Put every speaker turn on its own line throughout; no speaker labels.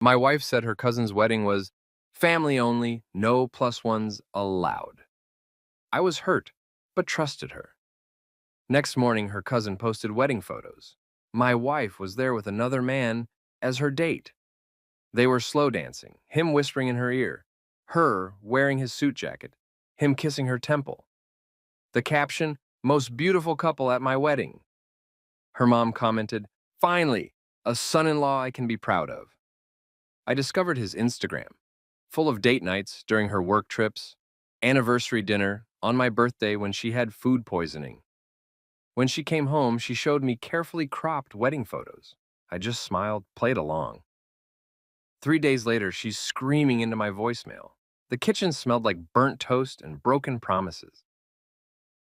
My wife said her cousin's wedding was family only, no plus ones allowed. I was hurt, but trusted her. Next morning, her cousin posted wedding photos. My wife was there with another man as her date. They were slow dancing, him whispering in her ear, her wearing his suit jacket, him kissing her temple. The caption, most beautiful couple at my wedding. Her mom commented, finally, a son-in-law I can be proud of. I discovered his Instagram, full of date nights during her work trips, anniversary dinner, on my birthday when she had food poisoning. When she came home, she showed me carefully cropped wedding photos. I just smiled, played along. 3 days later, she's screaming into my voicemail. The kitchen smelled like burnt toast and broken promises.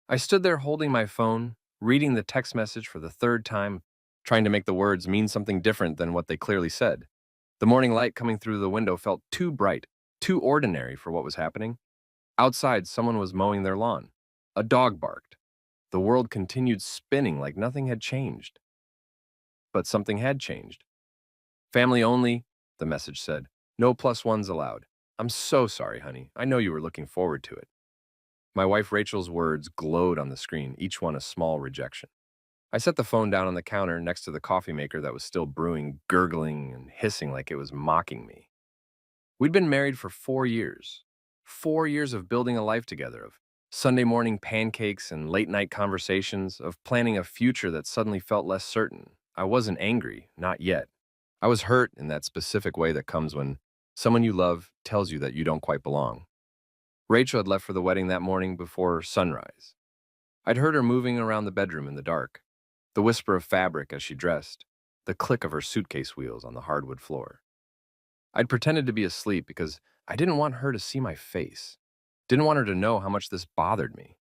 I stood there holding my phone, reading the text message for the third time, trying to make the words mean something different than what they clearly said. The morning light coming through the window felt too bright, too ordinary for what was happening. Outside, someone was mowing their lawn. A dog barked. The world continued spinning like nothing had changed. But something had changed. Family only, the message said. No plus ones allowed. I'm so sorry, honey. I know you were looking forward to it. My wife Rachel's words glowed on the screen, each one a small rejection. I set the phone down on the counter next to the coffee maker that was still brewing, gurgling and hissing like it was mocking me. We'd been married for 4 years. 4 years of building a life together, of Sunday morning pancakes and late night conversations, of planning a future that suddenly felt less certain. I wasn't angry, not yet. I was hurt in that specific way that comes when someone you love tells you that you don't quite belong. Rachel had left for the wedding that morning before sunrise. I'd heard her moving around the bedroom in the dark, the whisper of fabric as she dressed, the click of her suitcase wheels on the hardwood floor. I'd pretended to be asleep because I didn't want her to see my face, didn't want her to know how much this bothered me.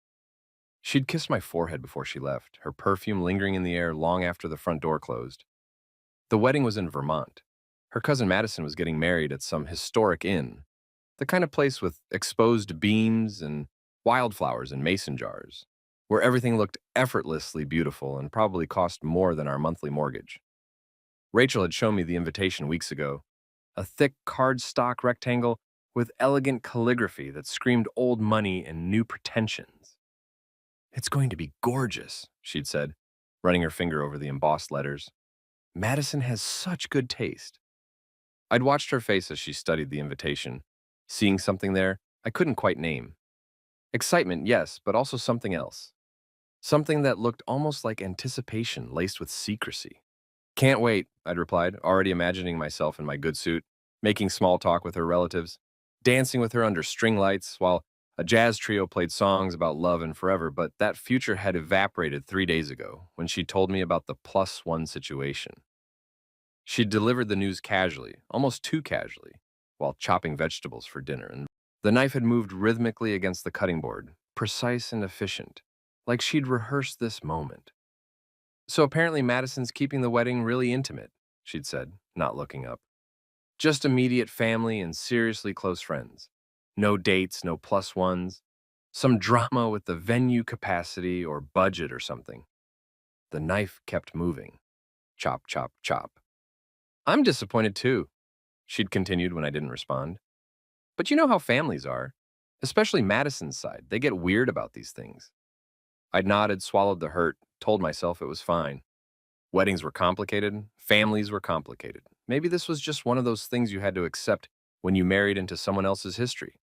She'd kissed my forehead before she left, her perfume lingering in the air long after the front door closed. The wedding was in Vermont. Her cousin Madison was getting married at some historic inn, the kind of place with exposed beams and wildflowers in mason jars, where everything looked effortlessly beautiful and probably cost more than our monthly mortgage. Rachel had shown me the invitation weeks ago, a thick cardstock rectangle with elegant calligraphy that screamed old money and new pretensions. It's going to be gorgeous, she'd said, running her finger over the embossed letters. Madison has such good taste. I'd watched her face as she studied the invitation, seeing something there I couldn't quite name. Excitement, yes, but also something else. Something that looked almost like anticipation laced with secrecy. Can't wait, I'd replied, already imagining myself in my good suit, making small talk with her relatives, dancing with her under string lights while a jazz trio played songs about love and forever, but that future had evaporated 3 days ago when she told me about the plus one situation. She'd delivered the news casually, almost too casually, while chopping vegetables for dinner, and the knife had moved rhythmically against the cutting board, precise and efficient, like she'd rehearsed this moment. So apparently Madison's keeping the wedding really intimate, she'd said, not looking up. Just immediate family and seriously close friends. No dates, no plus ones. Some drama with the venue capacity or budget or something. The knife kept moving. Chop, chop, chop. I'm disappointed too, she'd continued when I didn't respond. But you know how families are, especially Madison's side. They get weird about these things. I'd nodded, swallowed the hurt, told myself it was fine. Weddings were complicated, families were complicated. Maybe this was just one of those things you had to accept when you married into someone else's history,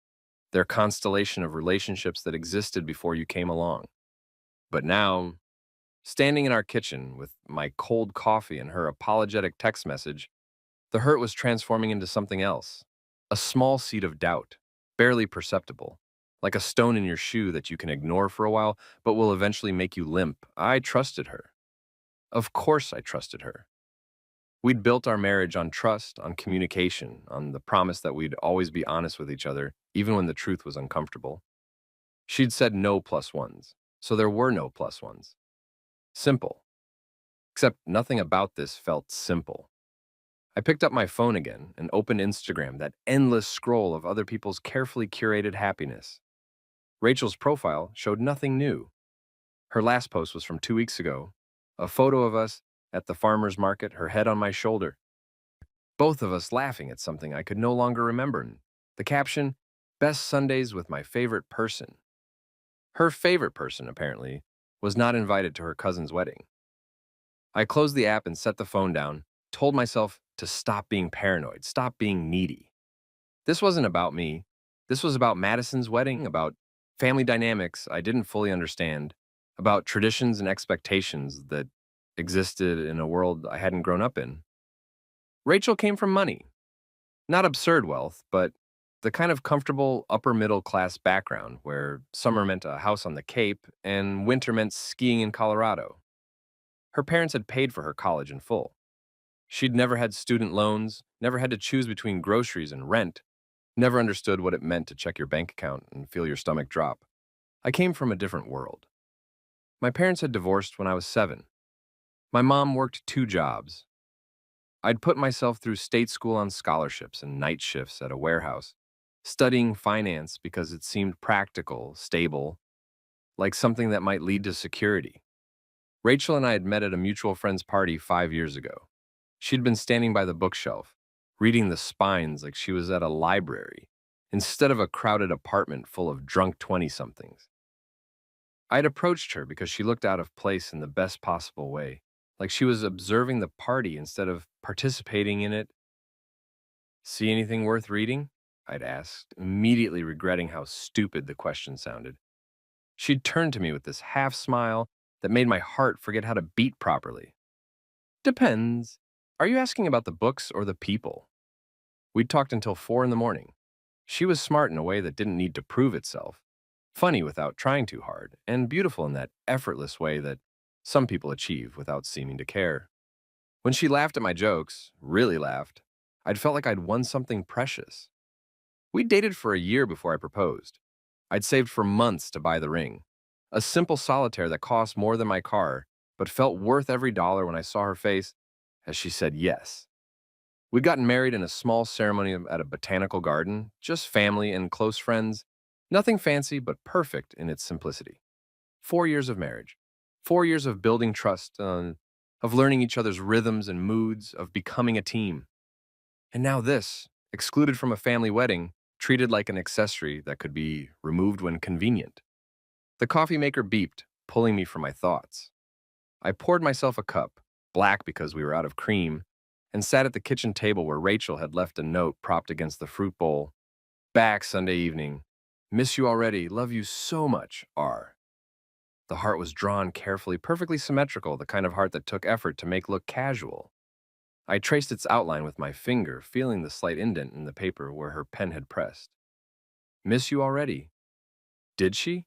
their constellation of relationships that existed before you came along. But now, standing in our kitchen with my cold coffee and her apologetic text message, the hurt was transforming into something else. A small seed of doubt, barely perceptible, like a stone in your shoe that you can ignore for a while, but will eventually make you limp. I trusted her. Of course I trusted her. We'd built our marriage on trust, on communication, on the promise that we'd always be honest with each other, even when the truth was uncomfortable. She'd said no plus ones, so there were no plus ones. Simple. Except nothing about this felt simple. I picked up my phone again and opened Instagram, that endless scroll of other people's carefully curated happiness. Rachel's profile showed nothing new. Her last post was from 2 weeks ago, a photo of us at the farmer's market, her head on my shoulder. both of us laughing at something I could no longer remember. The caption, "Best Sundays with my favorite person." Her favorite person, apparently, was not invited to her cousin's wedding. I closed the app and set the phone down, told myself to stop being paranoid, stop being needy. This wasn't about me. This was about Madison's wedding, about family dynamics I didn't fully understand, about traditions and expectations that existed in a world I hadn't grown up in. Rachel came from money, not absurd wealth, but the kind of comfortable upper middle class background where summer meant a house on the Cape and winter meant skiing in Colorado. Her parents had paid for her college in full. She'd never had student loans, never had to choose between groceries and rent, never understood what it meant to check your bank account and feel your stomach drop. I came from a different world. My parents had divorced when I was 7. My mom worked 2 jobs. I'd put myself through state school on scholarships and night shifts at a warehouse, studying finance because it seemed practical, stable, like something that might lead to security. Rachel and I had met at a mutual friend's party 5 years ago. She'd been standing by the bookshelf, reading the spines like she was at a library, instead of a crowded apartment full of drunk 20-somethings. I'd approached her because she looked out of place in the best possible way, like she was observing the party instead of participating in it. "See anything worth reading?" I'd asked, immediately regretting how stupid the question sounded. She'd turned to me with this half smile that made my heart forget how to beat properly. "Depends. Are you asking about the books or the people?" We'd talked until 4 in the morning. She was smart in a way that didn't need to prove itself, funny without trying too hard, and beautiful in that effortless way that some people achieve without seeming to care. When she laughed at my jokes, really laughed, I'd felt like I'd won something precious. We dated for a year before I proposed. I'd saved for months to buy the ring. A simple solitaire that cost more than my car, but felt worth every dollar when I saw her face as she said yes. We'd gotten married in a small ceremony at a botanical garden, just family and close friends. Nothing fancy, but perfect in its simplicity. 4 years of marriage. 4 years of building trust, of learning each other's rhythms and moods, of becoming a team. And now this, excluded from a family wedding, treated like an accessory that could be removed when convenient. The coffee maker beeped, pulling me from my thoughts. I poured myself a cup, black because we were out of cream, and sat at the kitchen table where Rachel had left a note propped against the fruit bowl. "Back Sunday evening. Miss you already. Love you so much, R." The heart was drawn carefully, perfectly symmetrical, the kind of heart that took effort to make look casual. I traced its outline with my finger, feeling the slight indent in the paper where her pen had pressed. "Miss you already." Did she?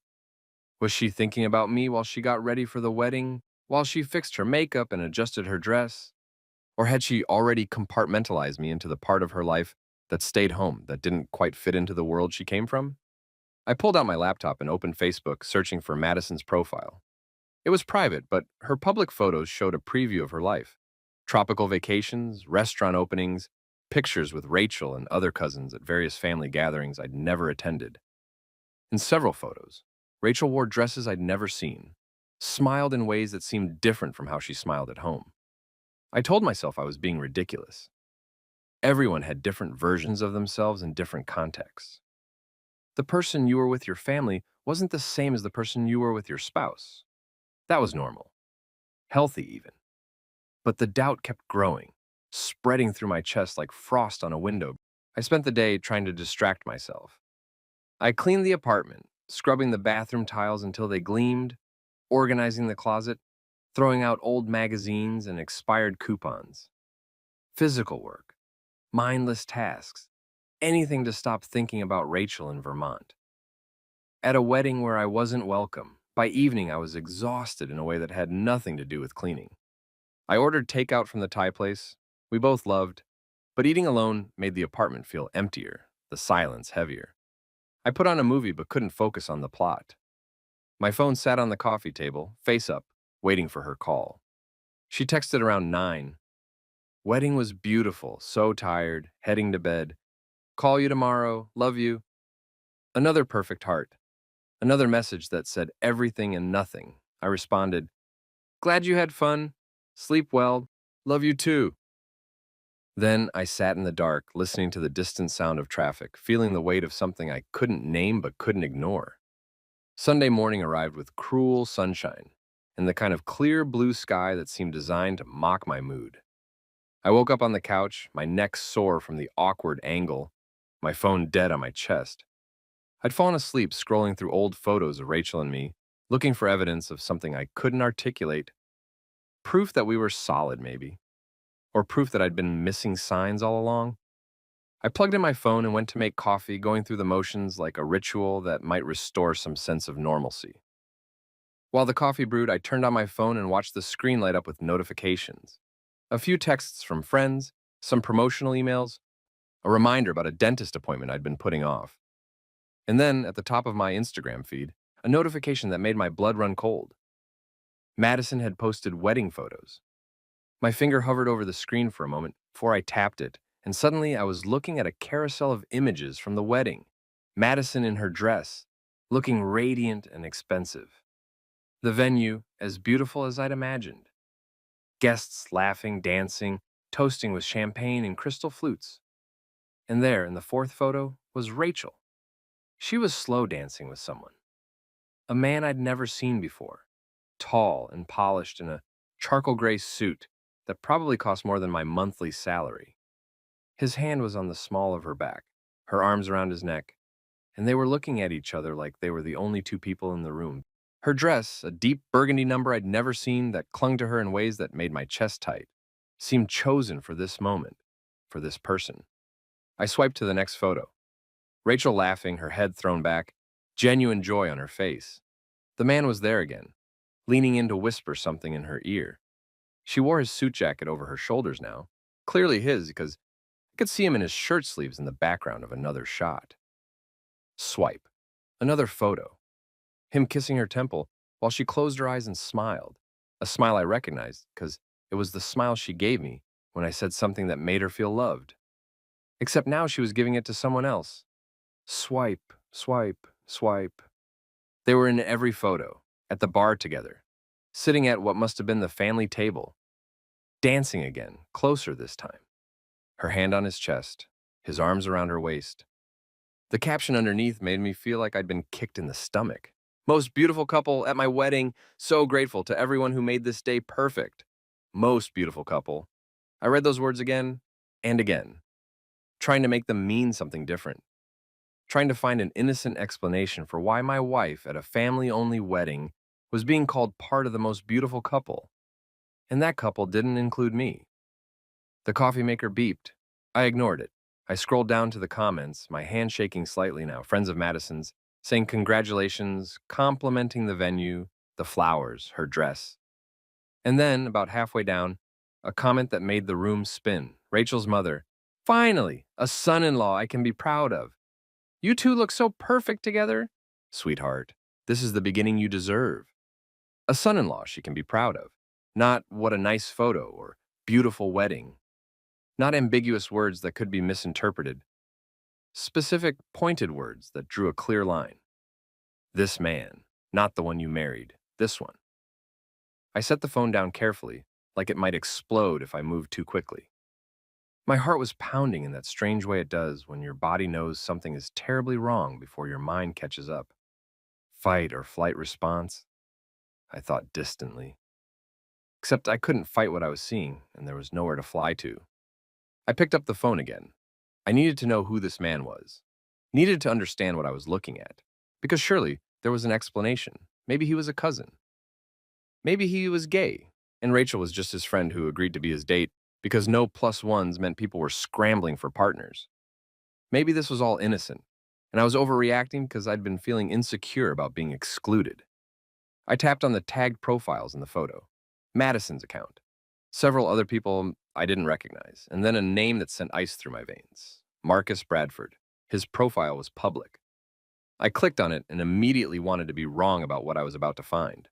Was she thinking about me while she got ready for the wedding, while she fixed her makeup and adjusted her dress? Or had she already compartmentalized me into the part of her life that stayed home, that didn't quite fit into the world she came from? I pulled out my laptop and opened Facebook, searching for Madison's profile. It was private, but her public photos showed a preview of her life. Tropical vacations, restaurant openings, pictures with Rachel and other cousins at various family gatherings I'd never attended. In several photos, Rachel wore dresses I'd never seen, smiled in ways that seemed different from how she smiled at home. I told myself I was being ridiculous. Everyone had different versions of themselves in different contexts. The person you were with your family wasn't the same as the person you were with your spouse. That was normal, healthy even. But the doubt kept growing, spreading through my chest like frost on a window. I spent the day trying to distract myself. I cleaned the apartment, scrubbing the bathroom tiles until they gleamed, organizing the closet, throwing out old magazines and expired coupons. Physical work, mindless tasks, anything to stop thinking about Rachel in Vermont. At a wedding where I wasn't welcome, by evening I was exhausted in a way that had nothing to do with cleaning. I ordered takeout from the Thai place we both loved, but eating alone made the apartment feel emptier, the silence heavier. I put on a movie but couldn't focus on the plot. My phone sat on the coffee table, face up, waiting for her call. She texted around 9. "Wedding was beautiful, so tired, heading to bed. Call you tomorrow, love you." Another perfect heart. Another message that said everything and nothing. I responded, "Glad you had fun. Sleep well. Love you too." Then I sat in the dark, listening to the distant sound of traffic, feeling the weight of something I couldn't name but couldn't ignore. Sunday morning arrived with cruel sunshine and the kind of clear blue sky that seemed designed to mock my mood. I woke up on the couch, my neck sore from the awkward angle, my phone dead on my chest. I'd fallen asleep scrolling through old photos of Rachel and me, looking for evidence of something I couldn't articulate. Proof that we were solid, maybe. Or proof that I'd been missing signs all along. I plugged in my phone and went to make coffee, going through the motions like a ritual that might restore some sense of normalcy. While the coffee brewed, I turned on my phone and watched the screen light up with notifications. A few texts from friends, some promotional emails, a reminder about a dentist appointment I'd been putting off. And then, at the top of my Instagram feed, a notification that made my blood run cold. Madison had posted wedding photos. My finger hovered over the screen for a moment before I tapped it, and suddenly I was looking at a carousel of images from the wedding. Madison in her dress, looking radiant and expensive. The venue, as beautiful as I'd imagined. Guests laughing, dancing, toasting with champagne and crystal flutes. And there, in the fourth photo, was Rachel. She was slow dancing with someone. A man I'd never seen before. Tall and polished in a charcoal gray suit that probably cost more than my monthly salary. His hand was on the small of her back, her arms around his neck, and they were looking at each other like they were the only two people in the room. Her dress, a deep burgundy number I'd never seen that clung to her in ways that made my chest tight, seemed chosen for this moment, for this person. I swiped to the next photo. Rachel laughing, her head thrown back, genuine joy on her face. The man was there again, leaning in to whisper something in her ear. She wore his suit jacket over her shoulders now, clearly his because I could see him in his shirt sleeves in the background of another shot. Swipe. Another photo. Him kissing her temple while she closed her eyes and smiled. A smile I recognized because it was the smile she gave me when I said something that made her feel loved. Except now she was giving it to someone else. Swipe, swipe, swipe. They were in every photo, at the bar together, sitting at what must have been the family table, dancing again, closer this time. Her hand on his chest, his arms around her waist. The caption underneath made me feel like I'd been kicked in the stomach. Most beautiful couple at my wedding, so grateful to everyone who made this day perfect. Most beautiful couple. I read those words again and again, trying to make them mean something different. Trying to find an innocent explanation for why my wife at a family-only wedding was being called part of the most beautiful couple. And that couple didn't include me. The coffee maker beeped. I ignored it. I scrolled down to the comments, my hand shaking slightly now, friends of Madison's, saying congratulations, complimenting the venue, the flowers, her dress. And then, about halfway down, a comment that made the room spin. Rachel's mother. Finally, a son-in-law I can be proud of. You two look so perfect together. Sweetheart, this is the beginning you deserve. A son-in-law she can be proud of. Not what a nice photo or beautiful wedding. Not ambiguous words that could be misinterpreted. Specific, pointed words that drew a clear line. This man, not the one you married, this one. I set the phone down carefully, like it might explode if I moved too quickly. My heart was pounding in that strange way it does when your body knows something is terribly wrong before your mind catches up. Fight or flight response, I thought distantly. Except I couldn't fight what I was seeing, and there was nowhere to fly to. I picked up the phone again. I needed to know who this man was. Needed to understand what I was looking at. Because surely there was an explanation. Maybe he was a cousin. Maybe he was gay, and Rachel was just his friend who agreed to be his date because no plus ones meant people were scrambling for partners. Maybe this was all innocent, and I was overreacting because I'd been feeling insecure about being excluded. I tapped on the tagged profiles in the photo. Madison's account. Several other people I didn't recognize, and then a name that sent ice through my veins. Marcus Bradford. His profile was public. I clicked on it and immediately wanted to be wrong about what I was about to find.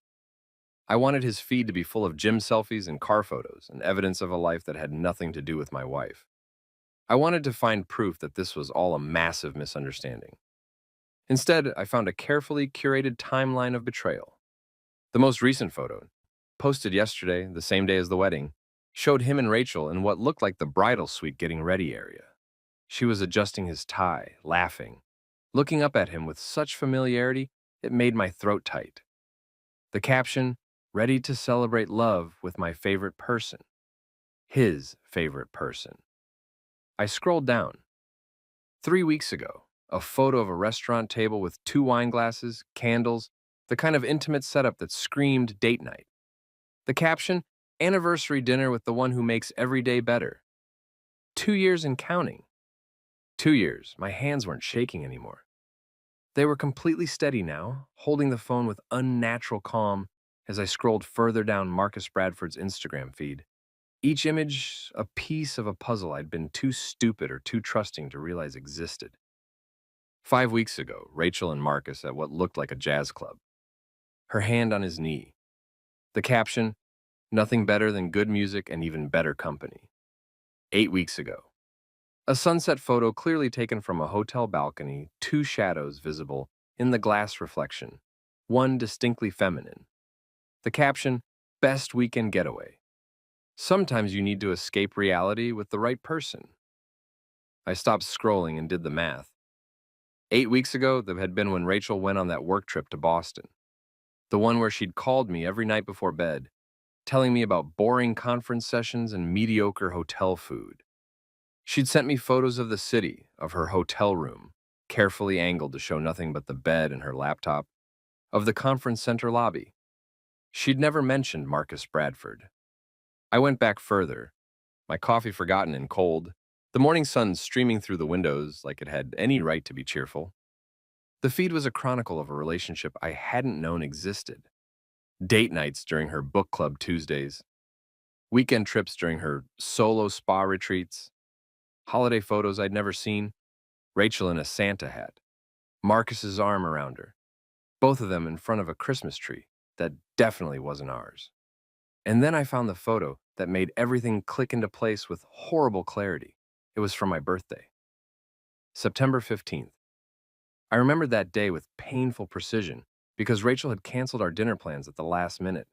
I wanted his feed to be full of gym selfies and car photos and evidence of a life that had nothing to do with my wife. I wanted to find proof that this was all a massive misunderstanding. Instead, I found a carefully curated timeline of betrayal. The most recent photo, posted yesterday, the same day as the wedding, showed him and Rachel in what looked like the bridal suite getting ready area. She was adjusting his tie, laughing, looking up at him with such familiarity it made my throat tight. The caption, ready to celebrate love with my favorite person. His favorite person. I scrolled down. 3 weeks ago, a photo of a restaurant table with 2 wine glasses, candles, the kind of intimate setup that screamed date night. The caption, anniversary dinner with the one who makes every day better. 2 years and counting. 2 years, my hands weren't shaking anymore. They were completely steady now, holding the phone with unnatural calm as I scrolled further down Marcus Bradford's Instagram feed. Each image a piece of a puzzle I'd been too stupid or too trusting to realize existed. 5 weeks ago, Rachel and Marcus at what looked like a jazz club. Her hand on his knee. The caption, nothing better than good music and even better company. 8 weeks ago. A sunset photo clearly taken from a hotel balcony, 2 shadows visible in the glass reflection, one distinctly feminine. The caption, best weekend getaway. Sometimes you need to escape reality with the right person. I stopped scrolling and did the math. 8 weeks ago, that had been when Rachel went on that work trip to Boston. The one where she'd called me every night before bed, telling me about boring conference sessions and mediocre hotel food. She'd sent me photos of the city, of her hotel room, carefully angled to show nothing but the bed and her laptop, of the conference center lobby. She'd never mentioned Marcus Bradford. I went back further, my coffee forgotten and cold, the morning sun streaming through the windows like it had any right to be cheerful. The feed was a chronicle of a relationship I hadn't known existed. Date nights during her book club Tuesdays, weekend trips during her solo spa retreats, holiday photos I'd never seen, Rachel in a Santa hat, Marcus's arm around her, both of them in front of a Christmas tree that definitely wasn't ours. And then I found the photo that made everything click into place with horrible clarity. It was from my birthday. September 15th. I remembered that day with painful precision because Rachel had canceled our dinner plans at the last minute.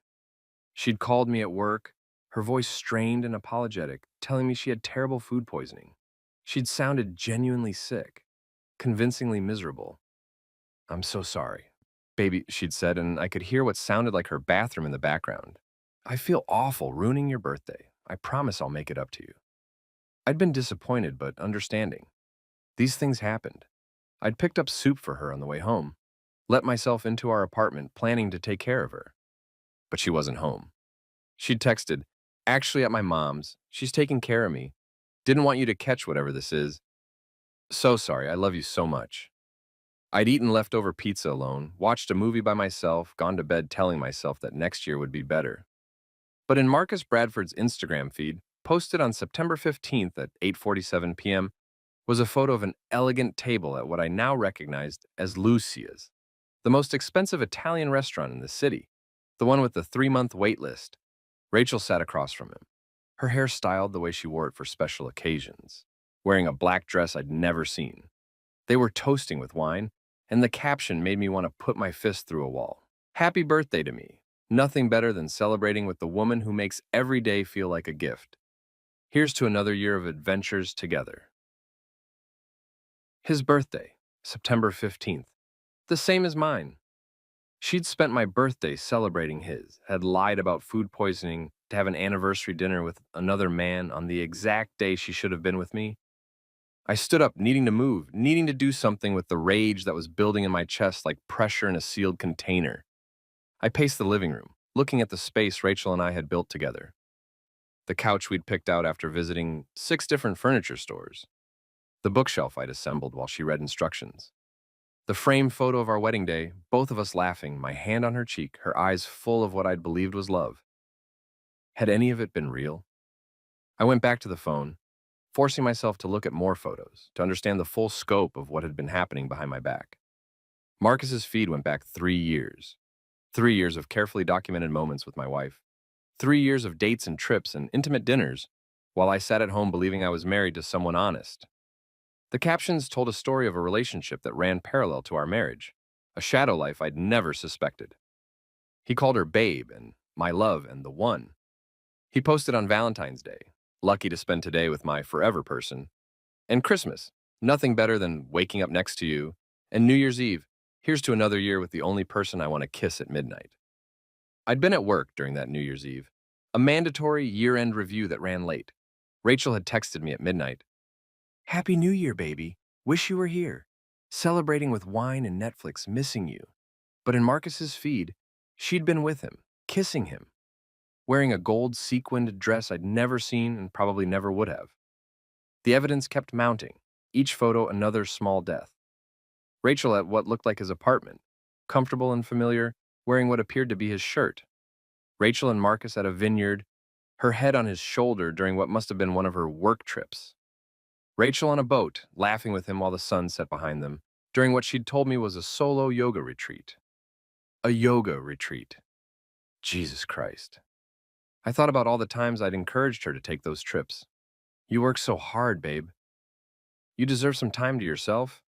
She'd called me at work, her voice strained and apologetic, telling me she had terrible food poisoning. She'd sounded genuinely sick, convincingly miserable. I'm so sorry, baby, she'd said, and I could hear what sounded like her bathroom in the background. I feel awful ruining your birthday. I promise I'll make it up to you. I'd been disappointed but understanding. These things happened. I'd picked up soup for her on the way home, let myself into our apartment planning to take care of her. But she wasn't home. She'd texted, actually at my mom's, she's taking care of me. Didn't want you to catch whatever this is. So sorry, I love you so much. I'd eaten leftover pizza alone, watched a movie by myself, gone to bed telling myself that next year would be better. But in Marcus Bradford's Instagram feed, posted on September 15th at 8:47 p.m., was a photo of an elegant table at what I now recognized as Lucia's, the most expensive Italian restaurant in the city, the one with the 3-month wait list. Rachel sat across from him, her hair styled the way she wore it for special occasions, wearing a black dress I'd never seen. They were toasting with wine, and the caption made me want to put my fist through a wall. Happy birthday to me. Nothing better than celebrating with the woman who makes every day feel like a gift. Here's to another year of adventures together. His birthday, September 15th, the same as mine. She'd spent my birthday celebrating his, had lied about food poisoning to have an anniversary dinner with another man on the exact day she should have been with me. I stood up, needing to move, needing to do something with the rage that was building in my chest like pressure in a sealed container. I paced the living room, looking at the space Rachel and I had built together. The couch we'd picked out after visiting 6 different furniture stores. The bookshelf I'd assembled while she read instructions. The framed photo of our wedding day, both of us laughing, my hand on her cheek, her eyes full of what I'd believed was love. Had any of it been real? I went back to the phone, forcing myself to look at more photos, to understand the full scope of what had been happening behind my back. Marcus's feed went back 3 years. 3 years of carefully documented moments with my wife. 3 years of dates and trips and intimate dinners, while I sat at home believing I was married to someone honest. The captions told a story of a relationship that ran parallel to our marriage, a shadow life I'd never suspected. He called her babe and my love and the one. He posted on Valentine's Day, lucky to spend today with my forever person, and Christmas, nothing better than waking up next to you, and New Year's Eve, here's to another year with the only person I want to kiss at midnight. I'd been at work during that New Year's Eve, a mandatory year-end review that ran late. Rachel had texted me at midnight. Happy New Year, baby. Wish you were here. Celebrating with wine and Netflix, missing you. But in Marcus's feed, she'd been with him, kissing him, wearing a gold sequined dress I'd never seen and probably never would have. The evidence kept mounting, each photo another small death. Rachel at what looked like his apartment, comfortable and familiar, wearing what appeared to be his shirt. Rachel and Marcus at a vineyard, her head on his shoulder during what must have been one of her work trips. Rachel on a boat, laughing with him while the sun set behind them, during what she'd told me was a solo yoga retreat. A yoga retreat. Jesus Christ. I thought about all the times I'd encouraged her to take those trips. You work so hard, babe. You deserve some time to yourself.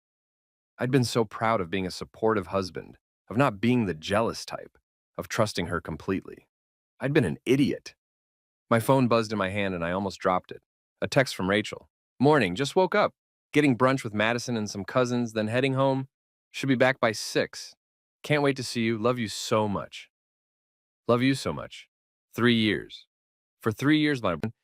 I'd been so proud of being a supportive husband, of not being the jealous type, of trusting her completely. I'd been an idiot. My phone buzzed in my hand and I almost dropped it. A text from Rachel. Morning, just woke up. Getting brunch with Madison and some cousins, then heading home. Should be back by 6. Can't wait to see you. Love you so much. Love you so much. 3 years. For 3 years,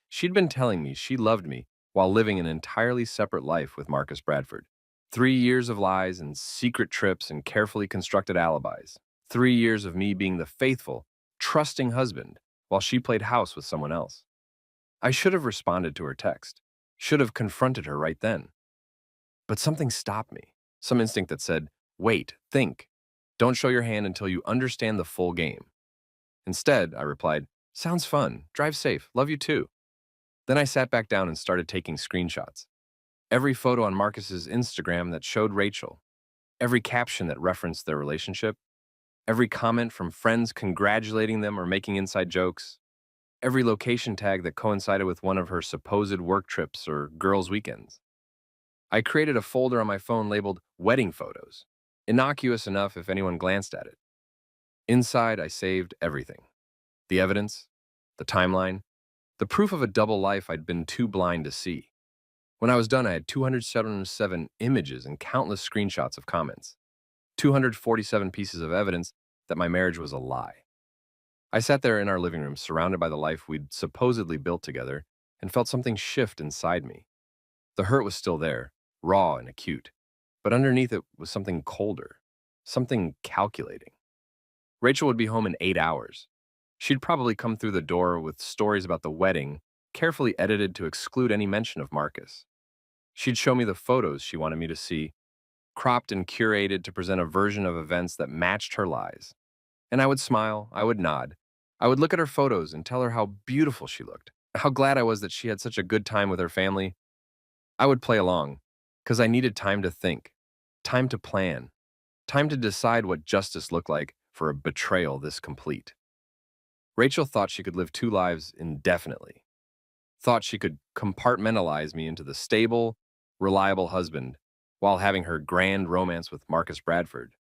she'd been telling me she loved me while living an entirely separate life with Marcus Bradford. 3 years of lies and secret trips and carefully constructed alibis. 3 years of me being the faithful, trusting husband while she played house with someone else. I should have responded to her text, should have confronted her right then. But something stopped me, some instinct that said, wait, think. Don't show your hand until you understand the full game. Instead, I replied, sounds fun, drive safe, love you too. Then I sat back down and started taking screenshots. Every photo on Marcus's Instagram that showed Rachel, every caption that referenced their relationship, every comment from friends congratulating them or making inside jokes, every location tag that coincided with one of her supposed work trips or girls' weekends. I created a folder on my phone labeled Wedding Photos, innocuous enough if anyone glanced at it. Inside, I saved everything. The evidence, the timeline, the proof of a double life I'd been too blind to see. When I was done, I had 277 images and countless screenshots of comments, 247 pieces of evidence that my marriage was a lie. I sat there in our living room, surrounded by the life we'd supposedly built together, and felt something shift inside me. The hurt was still there, raw and acute, but underneath it was something colder, something calculating. Rachel would be home in 8 hours. She'd probably come through the door with stories about the wedding, carefully edited to exclude any mention of Marcus. She'd show me the photos she wanted me to see, cropped and curated to present a version of events that matched her lies. And I would smile, I would nod. I would look at her photos and tell her how beautiful she looked, how glad I was that she had such a good time with her family. I would play along, because I needed time to think, time to plan, time to decide what justice looked like for a betrayal this complete. Rachel thought she could live 2 lives indefinitely, thought she could compartmentalize me into the stable, reliable husband while having her grand romance with Marcus Bradford,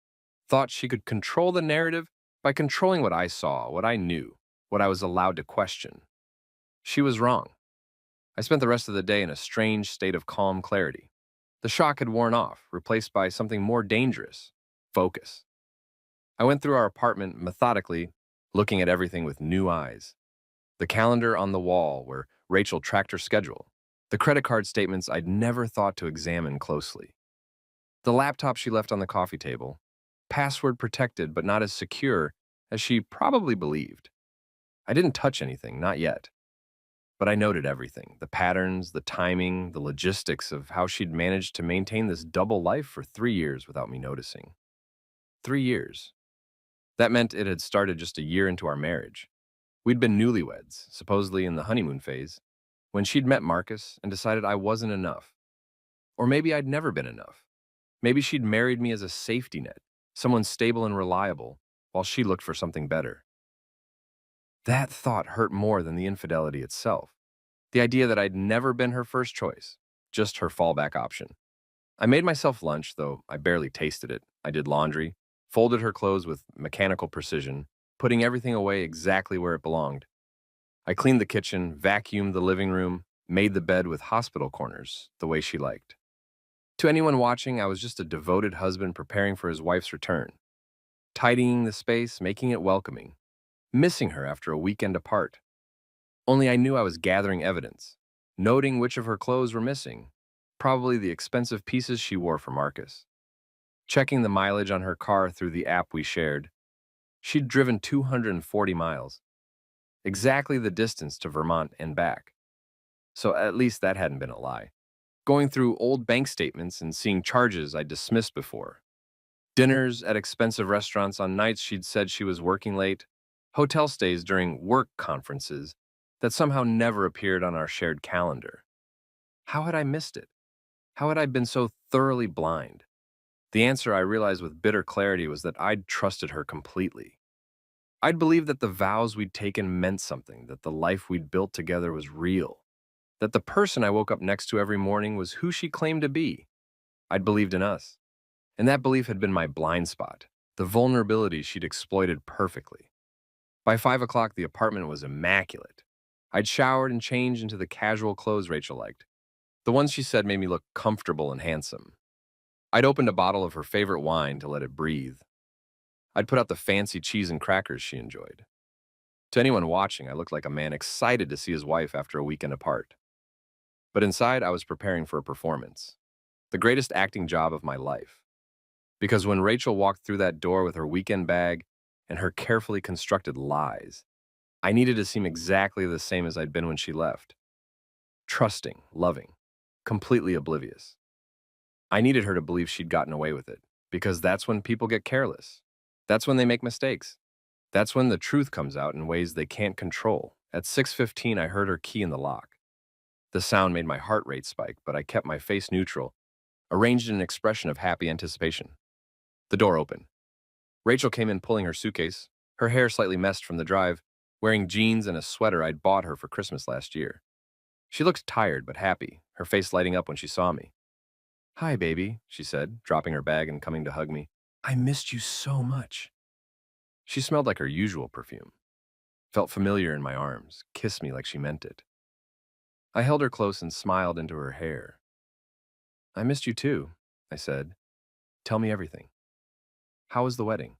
thought she could control the narrative by controlling what I saw, what I knew, what I was allowed to question. She was wrong. I spent the rest of the day in a strange state of calm clarity. The shock had worn off, replaced by something more dangerous, focus. I went through our apartment methodically, looking at everything with new eyes. The calendar on the wall where Rachel tracked her schedule, the credit card statements I'd never thought to examine closely, the laptop she left on the coffee table, password protected but not as secure as she probably believed. I didn't touch anything, not yet. But I noted everything, the patterns, the timing, the logistics of how she'd managed to maintain this double life for 3 years without me noticing. 3 years. That meant it had started just a year into our marriage. We'd been newlyweds, supposedly in the honeymoon phase, when she'd met Marcus and decided I wasn't enough. Or maybe I'd never been enough. Maybe she'd married me as a safety net, someone stable and reliable, while she looked for something better. That thought hurt more than the infidelity itself. The idea that I'd never been her first choice, just her fallback option. I made myself lunch, though I barely tasted it. I did laundry, folded her clothes with mechanical precision, putting everything away exactly where it belonged. I cleaned the kitchen, vacuumed the living room, made the bed with hospital corners, the way she liked. To anyone watching, I was just a devoted husband preparing for his wife's return, tidying the space, making it welcoming, missing her after a weekend apart. Only I knew I was gathering evidence, noting which of her clothes were missing, probably the expensive pieces she wore for Marcus. Checking the mileage on her car through the app we shared, she'd driven 240 miles, exactly the distance to Vermont and back. So at least that hadn't been a lie. Going through old bank statements and seeing charges I dismissed before. Dinners at expensive restaurants on nights she'd said she was working late, hotel stays during work conferences that somehow never appeared on our shared calendar. How had I missed it? How had I been so thoroughly blind? The answer I realized with bitter clarity was that I'd trusted her completely. I'd believed that the vows we'd taken meant something, that the life we'd built together was real, that the person I woke up next to every morning was who she claimed to be. I'd believed in us. And that belief had been my blind spot, the vulnerability she'd exploited perfectly. By 5 o'clock, the apartment was immaculate. I'd showered and changed into the casual clothes Rachel liked, the ones she said made me look comfortable and handsome. I'd opened a bottle of her favorite wine to let it breathe. I'd put out the fancy cheese and crackers she enjoyed. To anyone watching, I looked like a man excited to see his wife after a weekend apart. But inside, I was preparing for a performance, the greatest acting job of my life. Because when Rachel walked through that door with her weekend bag and her carefully constructed lies, I needed to seem exactly the same as I'd been when she left. Trusting, loving, completely oblivious. I needed her to believe she'd gotten away with it, because that's when people get careless. That's when they make mistakes. That's when the truth comes out in ways they can't control. At 6:15, I heard her key in the lock. The sound made my heart rate spike, but I kept my face neutral, arranged in an expression of happy anticipation. The door opened. Rachel came in pulling her suitcase, her hair slightly messed from the drive, wearing jeans and a sweater I'd bought her for Christmas last year. She looked tired but happy, her face lighting up when she saw me. "Hi, baby," she said, dropping her bag and coming to hug me. "I missed you so much." She smelled like her usual perfume, felt familiar in my arms, kissed me like she meant it. I held her close and smiled into her hair. "I missed you too," I said. "Tell me everything. How was the wedding?"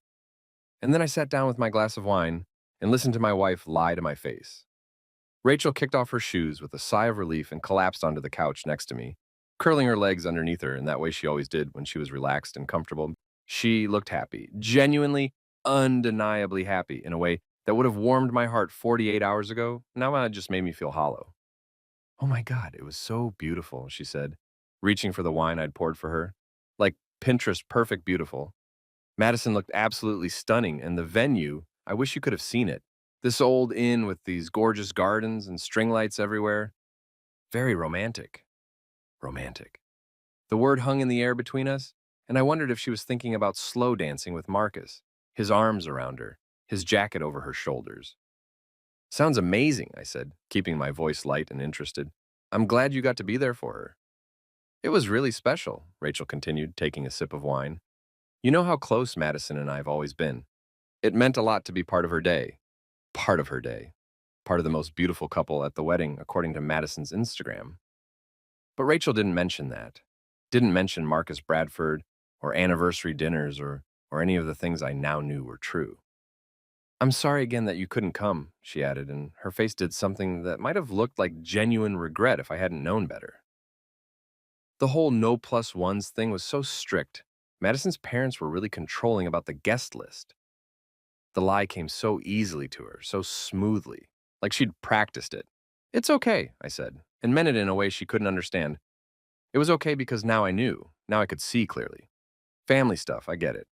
And then I sat down with my glass of wine and listened to my wife lie to my face. Rachel kicked off her shoes with a sigh of relief and collapsed onto the couch next to me, curling her legs underneath her in that way she always did when she was relaxed and comfortable. She looked happy, genuinely, undeniably happy in a way that would have warmed my heart 48 hours ago. Now it just made me feel hollow. "Oh my God, it was so beautiful," she said, reaching for the wine I'd poured for her. Like Pinterest perfect beautiful. Madison looked absolutely stunning, and the venue, I wish you could have seen it. This old inn with these gorgeous gardens and string lights everywhere. Very romantic. Romantic. The word hung in the air between us, and I wondered if she was thinking about slow dancing with Marcus, his arms around her, his jacket over her shoulders. "Sounds amazing," I said, keeping my voice light and interested. "I'm glad you got to be there for her." "It was really special," Rachel continued, taking a sip of wine. "You know how close Madison and I have always been. It meant a lot to be part of her day. Part of her day. Part of the most beautiful couple at the wedding, according to Madison's Instagram." But Rachel didn't mention that. Didn't mention Marcus Bradford or anniversary dinners or any of the things I now knew were true. "I'm sorry again that you couldn't come," she added, and her face did something that might have looked like genuine regret if I hadn't known better. The whole no plus ones thing was so strict. Madison's parents were really controlling about the guest list. The lie came so easily to her, so smoothly, like she'd practiced it. "It's okay," I said, and meant it in a way she couldn't understand. It was okay because now I knew. Now I could see clearly. Family stuff, I get it.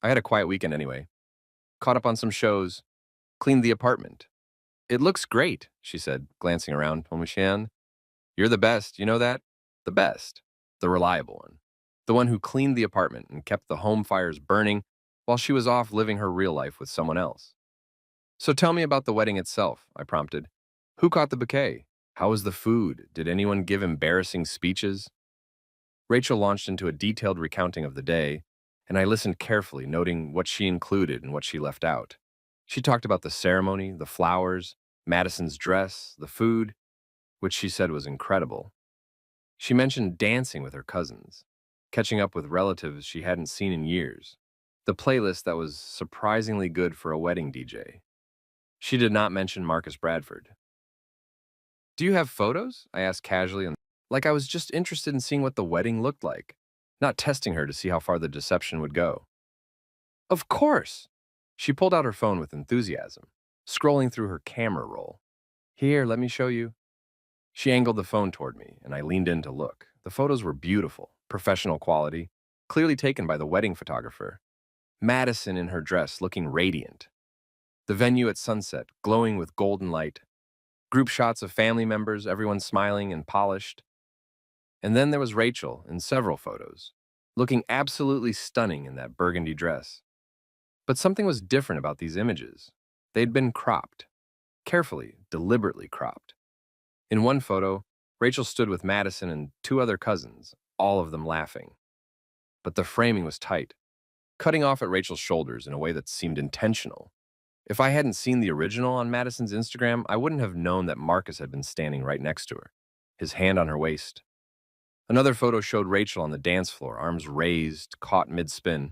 I had a quiet weekend anyway. Caught up on some shows. Cleaned the apartment. "It looks great," she said, glancing around. "Omushan, you're the best, you know that? The best. The reliable one. The one who cleaned the apartment and kept the home fires burning while she was off living her real life with someone else." "So tell me about the wedding itself," I prompted. "Who caught the bouquet? How was the food? Did anyone give embarrassing speeches?" Rachel launched into a detailed recounting of the day, and I listened carefully, noting what she included and what she left out. She talked about the ceremony, the flowers, Madison's dress, the food, which she said was incredible. She mentioned dancing with her cousins, catching up with relatives she hadn't seen in years, the playlist that was surprisingly good for a wedding DJ. She did not mention Marcus Bradford. Do you have photos? I asked casually, and like I was just interested in seeing what the wedding looked like, not testing her to see how far the deception would go. Of course! She pulled out her phone with enthusiasm, scrolling through her camera roll. Here, let me show you. She angled the phone toward me, and I leaned in to look. The photos were beautiful, professional quality, clearly taken by the wedding photographer. Madison in her dress, looking radiant. The venue at sunset, glowing with golden light. Group shots of family members, everyone smiling and polished. And then there was Rachel in several photos, looking absolutely stunning in that burgundy dress. But something was different about these images. They'd been cropped, carefully, deliberately cropped. In one photo, Rachel stood with Madison and two other cousins, all of them laughing. But the framing was tight, cutting off at Rachel's shoulders in a way that seemed intentional. If I hadn't seen the original on Madison's Instagram, I wouldn't have known that Marcus had been standing right next to her, his hand on her waist. Another photo showed Rachel on the dance floor, arms raised, caught mid-spin.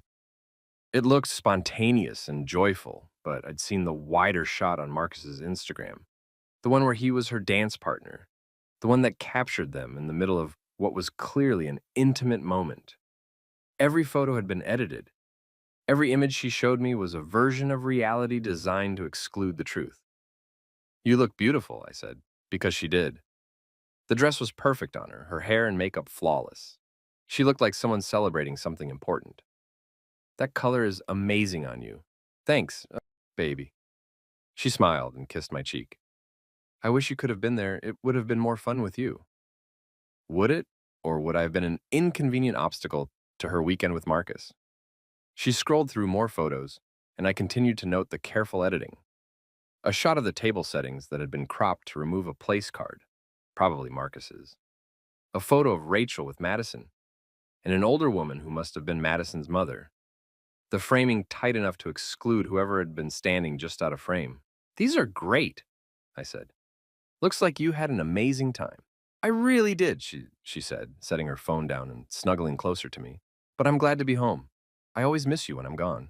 It looked spontaneous and joyful, but I'd seen the wider shot on Marcus's Instagram, the one where he was her dance partner, the one that captured them in the middle of what was clearly an intimate moment. Every photo had been edited. Every image she showed me was a version of reality designed to exclude the truth. You look beautiful, I said, because she did. The dress was perfect on her, her hair and makeup flawless. She looked like someone celebrating something important. That color is amazing on you. Thanks, baby. She smiled and kissed my cheek. I wish you could have been there. It would have been more fun with you. Would it? Or would I have been an inconvenient obstacle to her weekend with Marcus? She scrolled through more photos, and I continued to note the careful editing. A shot of the table settings that had been cropped to remove a place card, probably Marcus's. A photo of Rachel with Madison, and an older woman who must have been Madison's mother. The framing tight enough to exclude whoever had been standing just out of frame. These are great, I said. Looks like you had an amazing time. I really did, she said, setting her phone down and snuggling closer to me. But I'm glad to be home. I always miss you when I'm gone.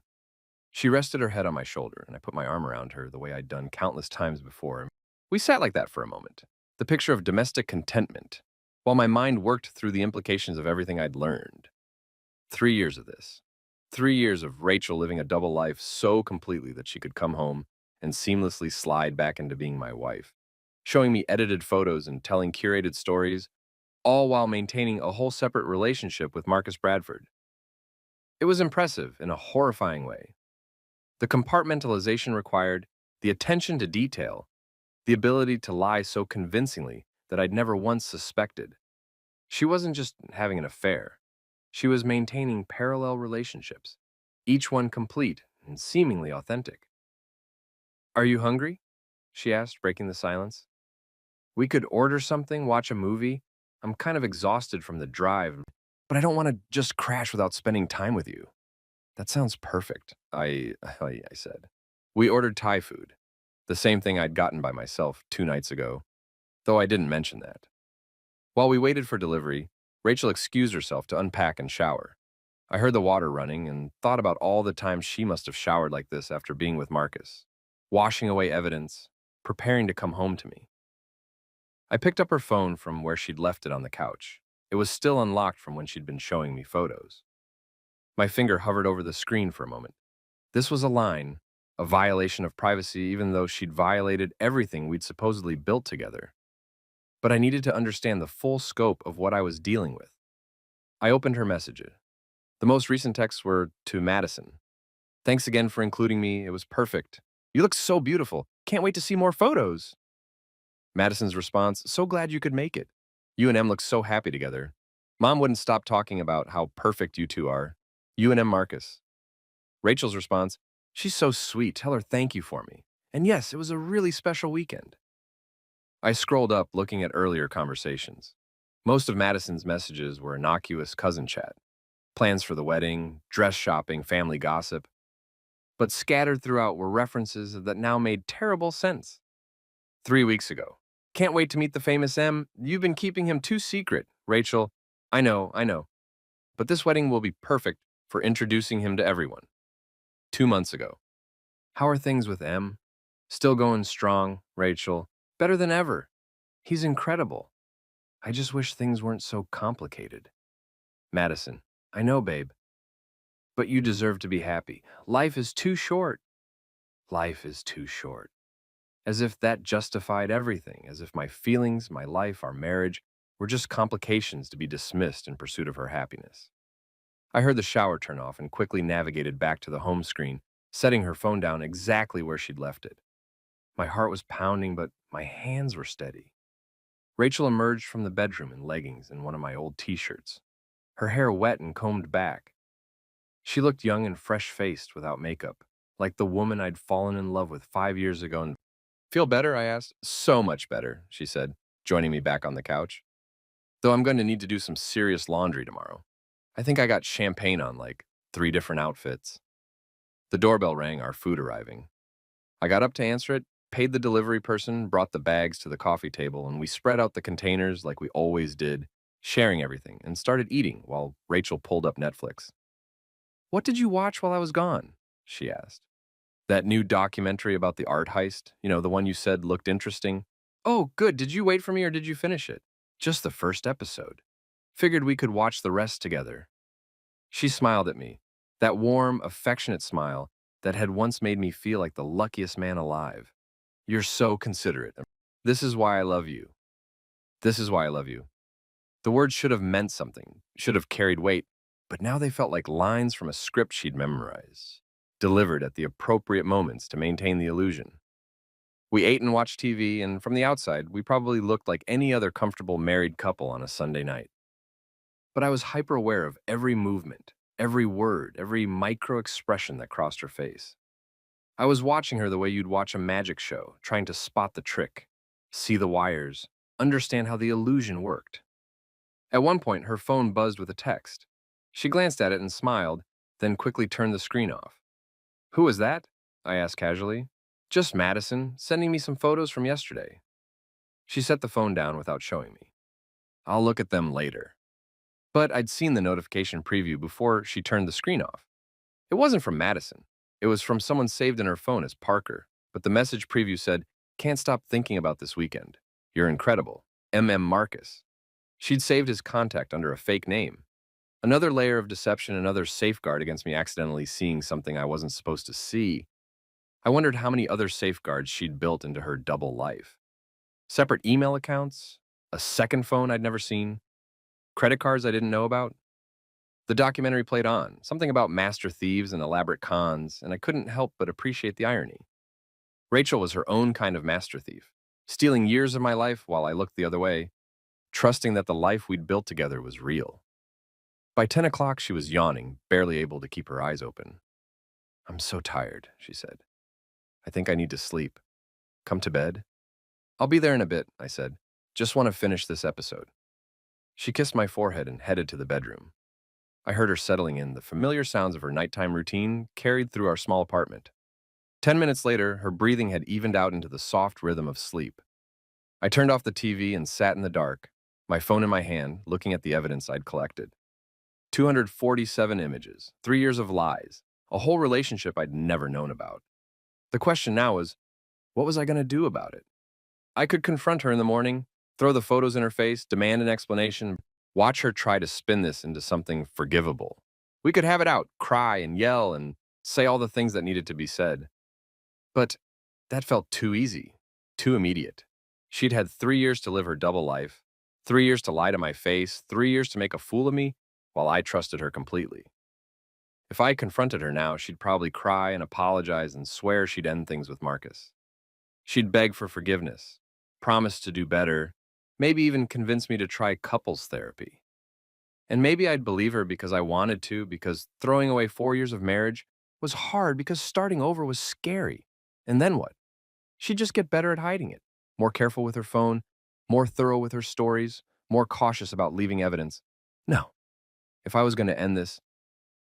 She rested her head on my shoulder, and I put my arm around her the way I'd done countless times before. We sat like that for a moment, the picture of domestic contentment, while my mind worked through the implications of everything I'd learned. 3 years of this. 3 years of Rachel living a double life so completely that she could come home and seamlessly slide back into being my wife, showing me edited photos and telling curated stories, all while maintaining a whole separate relationship with Marcus Bradford. It was impressive in a horrifying way. The compartmentalization required, the attention to detail, the ability to lie so convincingly that I'd never once suspected. She wasn't just having an affair. She was maintaining parallel relationships, each one complete and seemingly authentic. Are you hungry? She asked, breaking the silence. We could order something, watch a movie. I'm kind of exhausted from the drive, but I don't want to just crash without spending time with you. That sounds perfect, I said. We ordered Thai food, the same thing I'd gotten by myself 2 nights ago, though I didn't mention that. While we waited for delivery, Rachel excused herself to unpack and shower. I heard the water running and thought about all the times she must have showered like this after being with Marcus, washing away evidence, preparing to come home to me. I picked up her phone from where she'd left it on the couch. It was still unlocked from when she'd been showing me photos. My finger hovered over the screen for a moment. This was a line, a violation of privacy, even though she'd violated everything we'd supposedly built together. But I needed to understand the full scope of what I was dealing with. I opened her messages. The most recent texts were to Madison. Thanks again for including me. It was perfect. You look so beautiful. Can't wait to see more photos. Madison's response, so glad you could make it. You and Em look so happy together. Mom wouldn't stop talking about how perfect you two are. You and M. Marcus. Rachel's response, she's so sweet. Tell her thank you for me. And yes, it was a really special weekend. I scrolled up looking at earlier conversations. Most of Madison's messages were innocuous cousin chat. Plans for the wedding, dress shopping, family gossip. But scattered throughout were references that now made terrible sense. 3 weeks ago. Can't wait to meet the famous M. You've been keeping him too secret. Rachel, I know. But this wedding will be perfect for introducing him to everyone. 2 months ago. How are things with M? Still going strong, Rachel. Better than ever. He's incredible. I just wish things weren't so complicated. Madison, I know, babe. But you deserve to be happy. Life is too short. Life is too short. As if that justified everything, as if my feelings, my life, our marriage were just complications to be dismissed in pursuit of her happiness. I heard the shower turn off and quickly navigated back to the home screen, setting her phone down exactly where she'd left it. My heart was pounding, but my hands were steady. Rachel emerged from the bedroom in leggings and one of my old t-shirts, her hair wet and combed back. She looked young and fresh-faced without makeup, like the woman I'd fallen in love with 5 years ago. And feel better? I asked. So much better, she said, joining me back on the couch. Though I'm going to need to do some serious laundry tomorrow. I think I got champagne on like 3 different outfits. The doorbell rang, our food arriving. I got up to answer it, paid the delivery person, brought the bags to the coffee table, and we spread out the containers like we always did, sharing everything, and started eating while Rachel pulled up Netflix. What did you watch while I was gone? She asked. That new documentary about the art heist, the one you said looked interesting. Oh, good. Did you wait for me or did you finish it? Just the first episode. Figured we could watch the rest together. She smiled at me, that warm, affectionate smile that had once made me feel like the luckiest man alive. You're so considerate. This is why I love you. This is why I love you. The words should have meant something, should have carried weight, but now they felt like lines from a script she'd memorized, delivered at the appropriate moments to maintain the illusion. We ate and watched TV, and from the outside, we probably looked like any other comfortable married couple on a Sunday night. But I was hyper aware of every movement, every word, every micro expression that crossed her face. I was watching her the way you'd watch a magic show, trying to spot the trick, see the wires, understand how the illusion worked. At one point, her phone buzzed with a text. She glanced at it and smiled, then quickly turned the screen off. Who was that? I asked casually. Just Madison, sending me some photos from yesterday. She set the phone down without showing me. I'll look at them later. But I'd seen the notification preview before she turned the screen off. It wasn't from Madison. It was from someone saved in her phone as Parker, but the message preview said, "Can't stop thinking about this weekend. You're incredible. M.M. Marcus." She'd saved his contact under a fake name. Another layer of deception, another safeguard against me accidentally seeing something I wasn't supposed to see. I wondered how many other safeguards she'd built into her double life. Separate email accounts, a second phone I'd never seen, credit cards I didn't know about. The documentary played on, something about master thieves and elaborate cons, and I couldn't help but appreciate the irony. Rachel was her own kind of master thief, stealing years of my life while I looked the other way, trusting that the life we'd built together was real. By 10 o'clock, she was yawning, barely able to keep her eyes open. I'm so tired, she said. I think I need to sleep. Come to bed? I'll be there in a bit, I said. Just want to finish this episode. She kissed my forehead and headed to the bedroom. I heard her settling in, the familiar sounds of her nighttime routine carried through our small apartment. 10 minutes later, her breathing had evened out into the soft rhythm of sleep. I turned off the TV and sat in the dark, my phone in my hand, looking at the evidence I'd collected. 247 images, 3 years of lies, a whole relationship I'd never known about. The question now was, what was I going to do about it? I could confront her in the morning, throw the photos in her face, demand an explanation, watch her try to spin this into something forgivable. We could have it out, cry and yell and say all the things that needed to be said. But that felt too easy, too immediate. She'd had 3 years to live her double life, 3 years to lie to my face, 3 years to make a fool of me, while I trusted her completely. If I confronted her now, she'd probably cry and apologize and swear she'd end things with Marcus. She'd beg for forgiveness, promise to do better, maybe even convince me to try couples therapy. And maybe I'd believe her because I wanted to, because throwing away 4 years of marriage was hard, because starting over was scary. And then what? She'd just get better at hiding it, more careful with her phone, more thorough with her stories, more cautious about leaving evidence. No. If I was going to end this,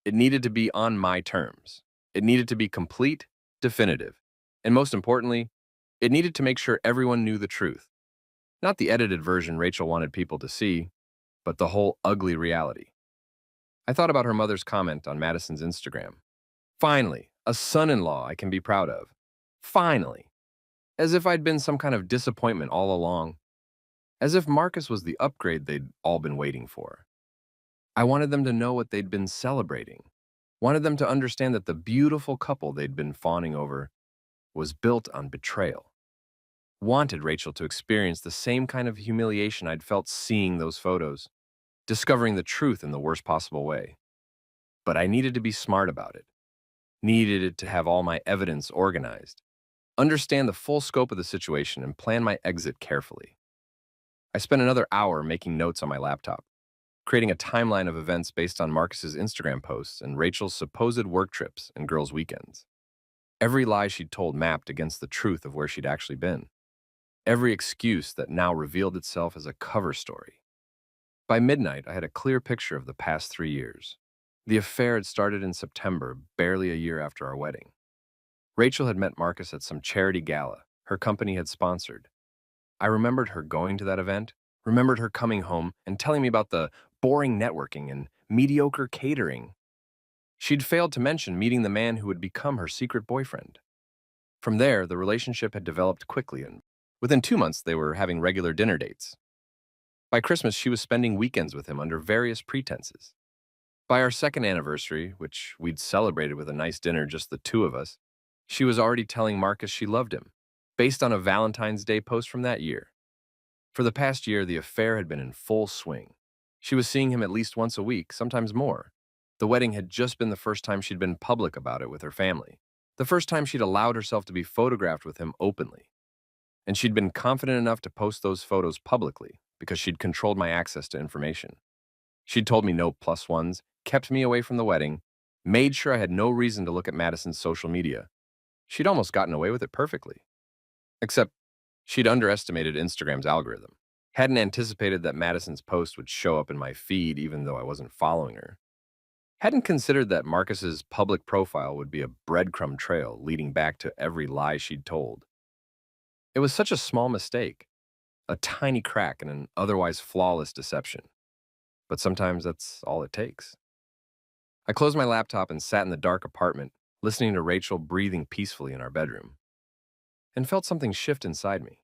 it needed to be on my terms. It needed to be complete, definitive, and most importantly, It needed to make sure everyone knew the truth. Not the edited version Rachel wanted people to see, but the whole ugly reality. I thought about her mother's comment on Madison's Instagram. Finally, a son-in-law I can be proud of. Finally. As if I'd been some kind of disappointment all along. As if Marcus was the upgrade they'd all been waiting for. I wanted them to know what they'd been celebrating. Wanted them to understand that the beautiful couple they'd been fawning over was built on betrayal. Wanted Rachel to experience the same kind of humiliation I'd felt seeing those photos, discovering the truth in the worst possible way. But I needed to be smart about it. Needed it to have all my evidence organized, understand the full scope of the situation, and plan my exit carefully. I spent another hour making notes on my laptop, creating a timeline of events based on Marcus's Instagram posts and Rachel's supposed work trips and girls' weekends. Every lie she'd told mapped against the truth of where she'd actually been. Every excuse that now revealed itself as a cover story. By midnight, I had a clear picture of the past 3 years. The affair had started in September, barely a year after our wedding. Rachel had met Marcus at some charity gala her company had sponsored. I remembered her going to that event, remembered her coming home and telling me about the boring networking and mediocre catering. She'd failed to mention meeting the man who would become her secret boyfriend. From there, the relationship had developed quickly, and within 2 months, they were having regular dinner dates. By Christmas, she was spending weekends with him under various pretenses. By our second anniversary, which we'd celebrated with a nice dinner, just the two of us, she was already telling Marcus she loved him, based on a Valentine's Day post from that year. For the past year, the affair had been in full swing. She was seeing him at least once a week, sometimes more. The wedding had just been the first time she'd been public about it with her family, the first time she'd allowed herself to be photographed with him openly. And she'd been confident enough to post those photos publicly because she'd controlled my access to information. She'd told me no plus ones, kept me away from the wedding, made sure I had no reason to look at Madison's social media. She'd almost gotten away with it perfectly. Except she'd underestimated Instagram's algorithm. Hadn't anticipated that Madison's post would show up in my feed even though I wasn't following her. Hadn't considered that Marcus's public profile would be a breadcrumb trail leading back to every lie she'd told. It was such a small mistake, a tiny crack in an otherwise flawless deception. But sometimes that's all it takes. I closed my laptop and sat in the dark apartment, listening to Rachel breathing peacefully in our bedroom, and felt something shift inside me.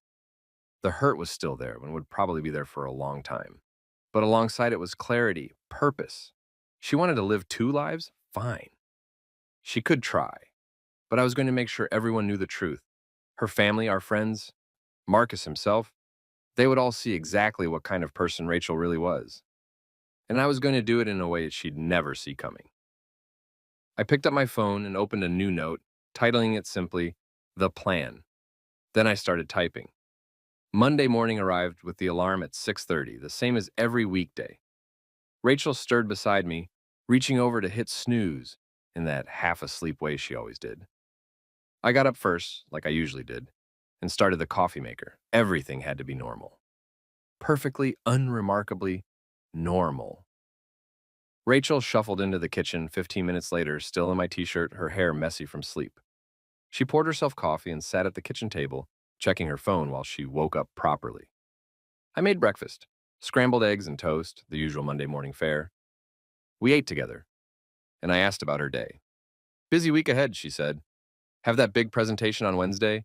The hurt was still there and would probably be there for a long time. But alongside it was clarity, purpose. She wanted to live two lives? Fine. She could try. But I was going to make sure everyone knew the truth. Her family, our friends, Marcus himself, they would all see exactly what kind of person Rachel really was. And I was going to do it in a way she'd never see coming. I picked up my phone and opened a new note, titling it simply, The Plan. Then I started typing. Monday morning arrived with the alarm at 6:30, the same as every weekday. Rachel stirred beside me, reaching over to hit snooze in that half-asleep way she always did. I got up first, like I usually did, and started the coffee maker. Everything had to be normal. Perfectly, unremarkably normal. Rachel shuffled into the kitchen 15 minutes later, still in my t-shirt, her hair messy from sleep. She poured herself coffee and sat at the kitchen table, checking her phone while she woke up properly. I made breakfast, scrambled eggs and toast, the usual Monday morning fare. We ate together, and I asked about her day. Busy week ahead, she said. Have that big presentation on Wednesday?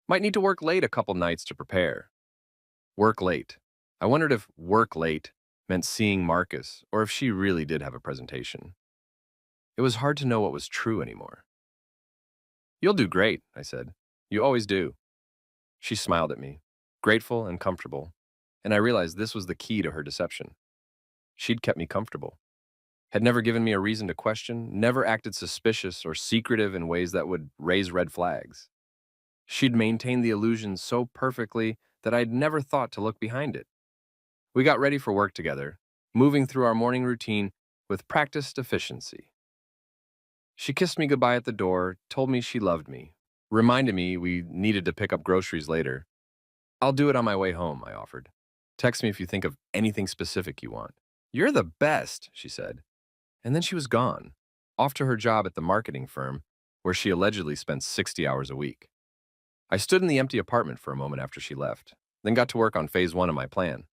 Might need to work late a couple nights to prepare. Work late. I wondered if work late meant seeing Marcus, or if she really did have a presentation. It was hard to know what was true anymore. You'll do great, I said. You always do. She smiled at me, grateful and comfortable, and I realized this was the key to her deception. She'd kept me comfortable, had never given me a reason to question, never acted suspicious or secretive in ways that would raise red flags. She'd maintained the illusion so perfectly that I'd never thought to look behind it. We got ready for work together, moving through our morning routine with practiced efficiency. She kissed me goodbye at the door, told me she loved me, reminded me we needed to pick up groceries later. I'll do it on my way home, I offered. Text me if you think of anything specific you want. You're the best, she said. And then she was gone, off to her job at the marketing firm, where she allegedly spent 60 hours a week. I stood in the empty apartment for a moment after she left, then got to work on phase one of my plan.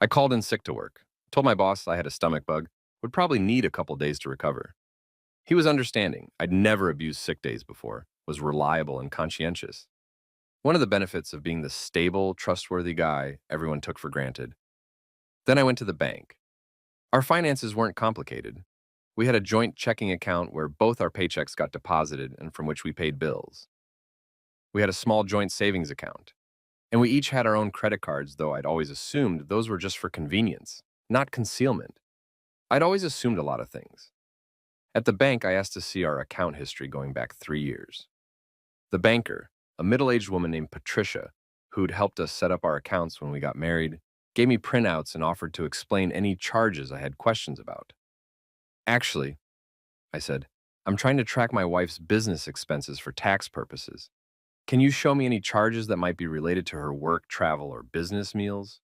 I called in sick to work, told my boss I had a stomach bug, would probably need a couple days to recover. He was understanding. I'd never abused sick days before, was reliable and conscientious. One of the benefits of being the stable, trustworthy guy everyone took for granted. Then I went to the bank. Our finances weren't complicated. We had a joint checking account where both our paychecks got deposited and from which we paid bills. We had a small joint savings account. And we each had our own credit cards, though I'd always assumed those were just for convenience, not concealment. I'd always assumed a lot of things. At the bank, I asked to see our account history going back 3 years. The banker, a middle-aged woman named Patricia, who'd helped us set up our accounts when we got married, gave me printouts and offered to explain any charges I had questions about. Actually, I said, I'm trying to track my wife's business expenses for tax purposes. Can you show me any charges that might be related to her work, travel, or business meals?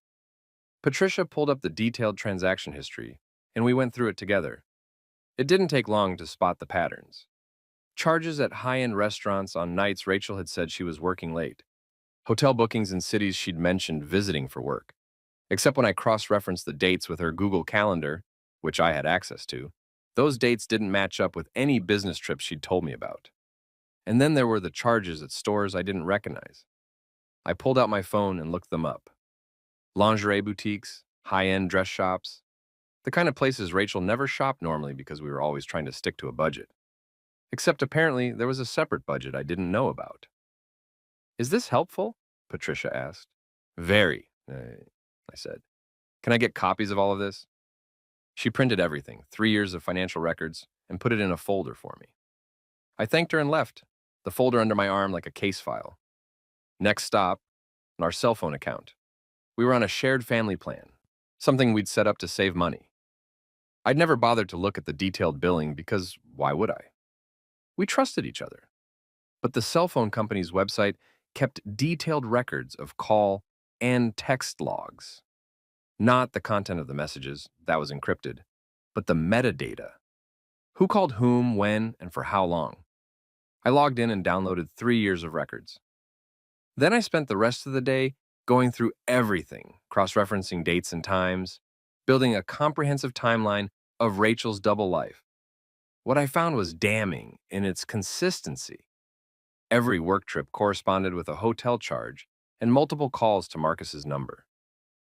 Patricia pulled up the detailed transaction history, and we went through it together. It didn't take long to spot the patterns. Charges at high-end restaurants on nights Rachel had said she was working late. Hotel bookings in cities she'd mentioned visiting for work. Except when I cross-referenced the dates with her Google Calendar, which I had access to, those dates didn't match up with any business trips she'd told me about. And then there were the charges at stores I didn't recognize. I pulled out my phone and looked them up. Lingerie boutiques, high-end dress shops, the kind of places Rachel never shopped normally because we were always trying to stick to a budget. Except apparently there was a separate budget I didn't know about. Is this helpful? Patricia asked. Very, I said. Can I get copies of all of this? She printed everything, 3 years of financial records, and put it in a folder for me. I thanked her and left, the folder under my arm like a case file. Next stop, our cell phone account. We were on a shared family plan, something we'd set up to save money. I'd never bothered to look at the detailed billing because why would I? We trusted each other. But the cell phone company's website kept detailed records of call and text logs. Not the content of the messages, that was encrypted, but the metadata. Who called whom, when, and for how long? I logged in and downloaded 3 years of records. Then I spent the rest of the day going through everything, cross-referencing dates and times, building a comprehensive timeline of Rachel's double life. What I found was damning in its consistency. Every work trip corresponded with a hotel charge and multiple calls to Marcus's number.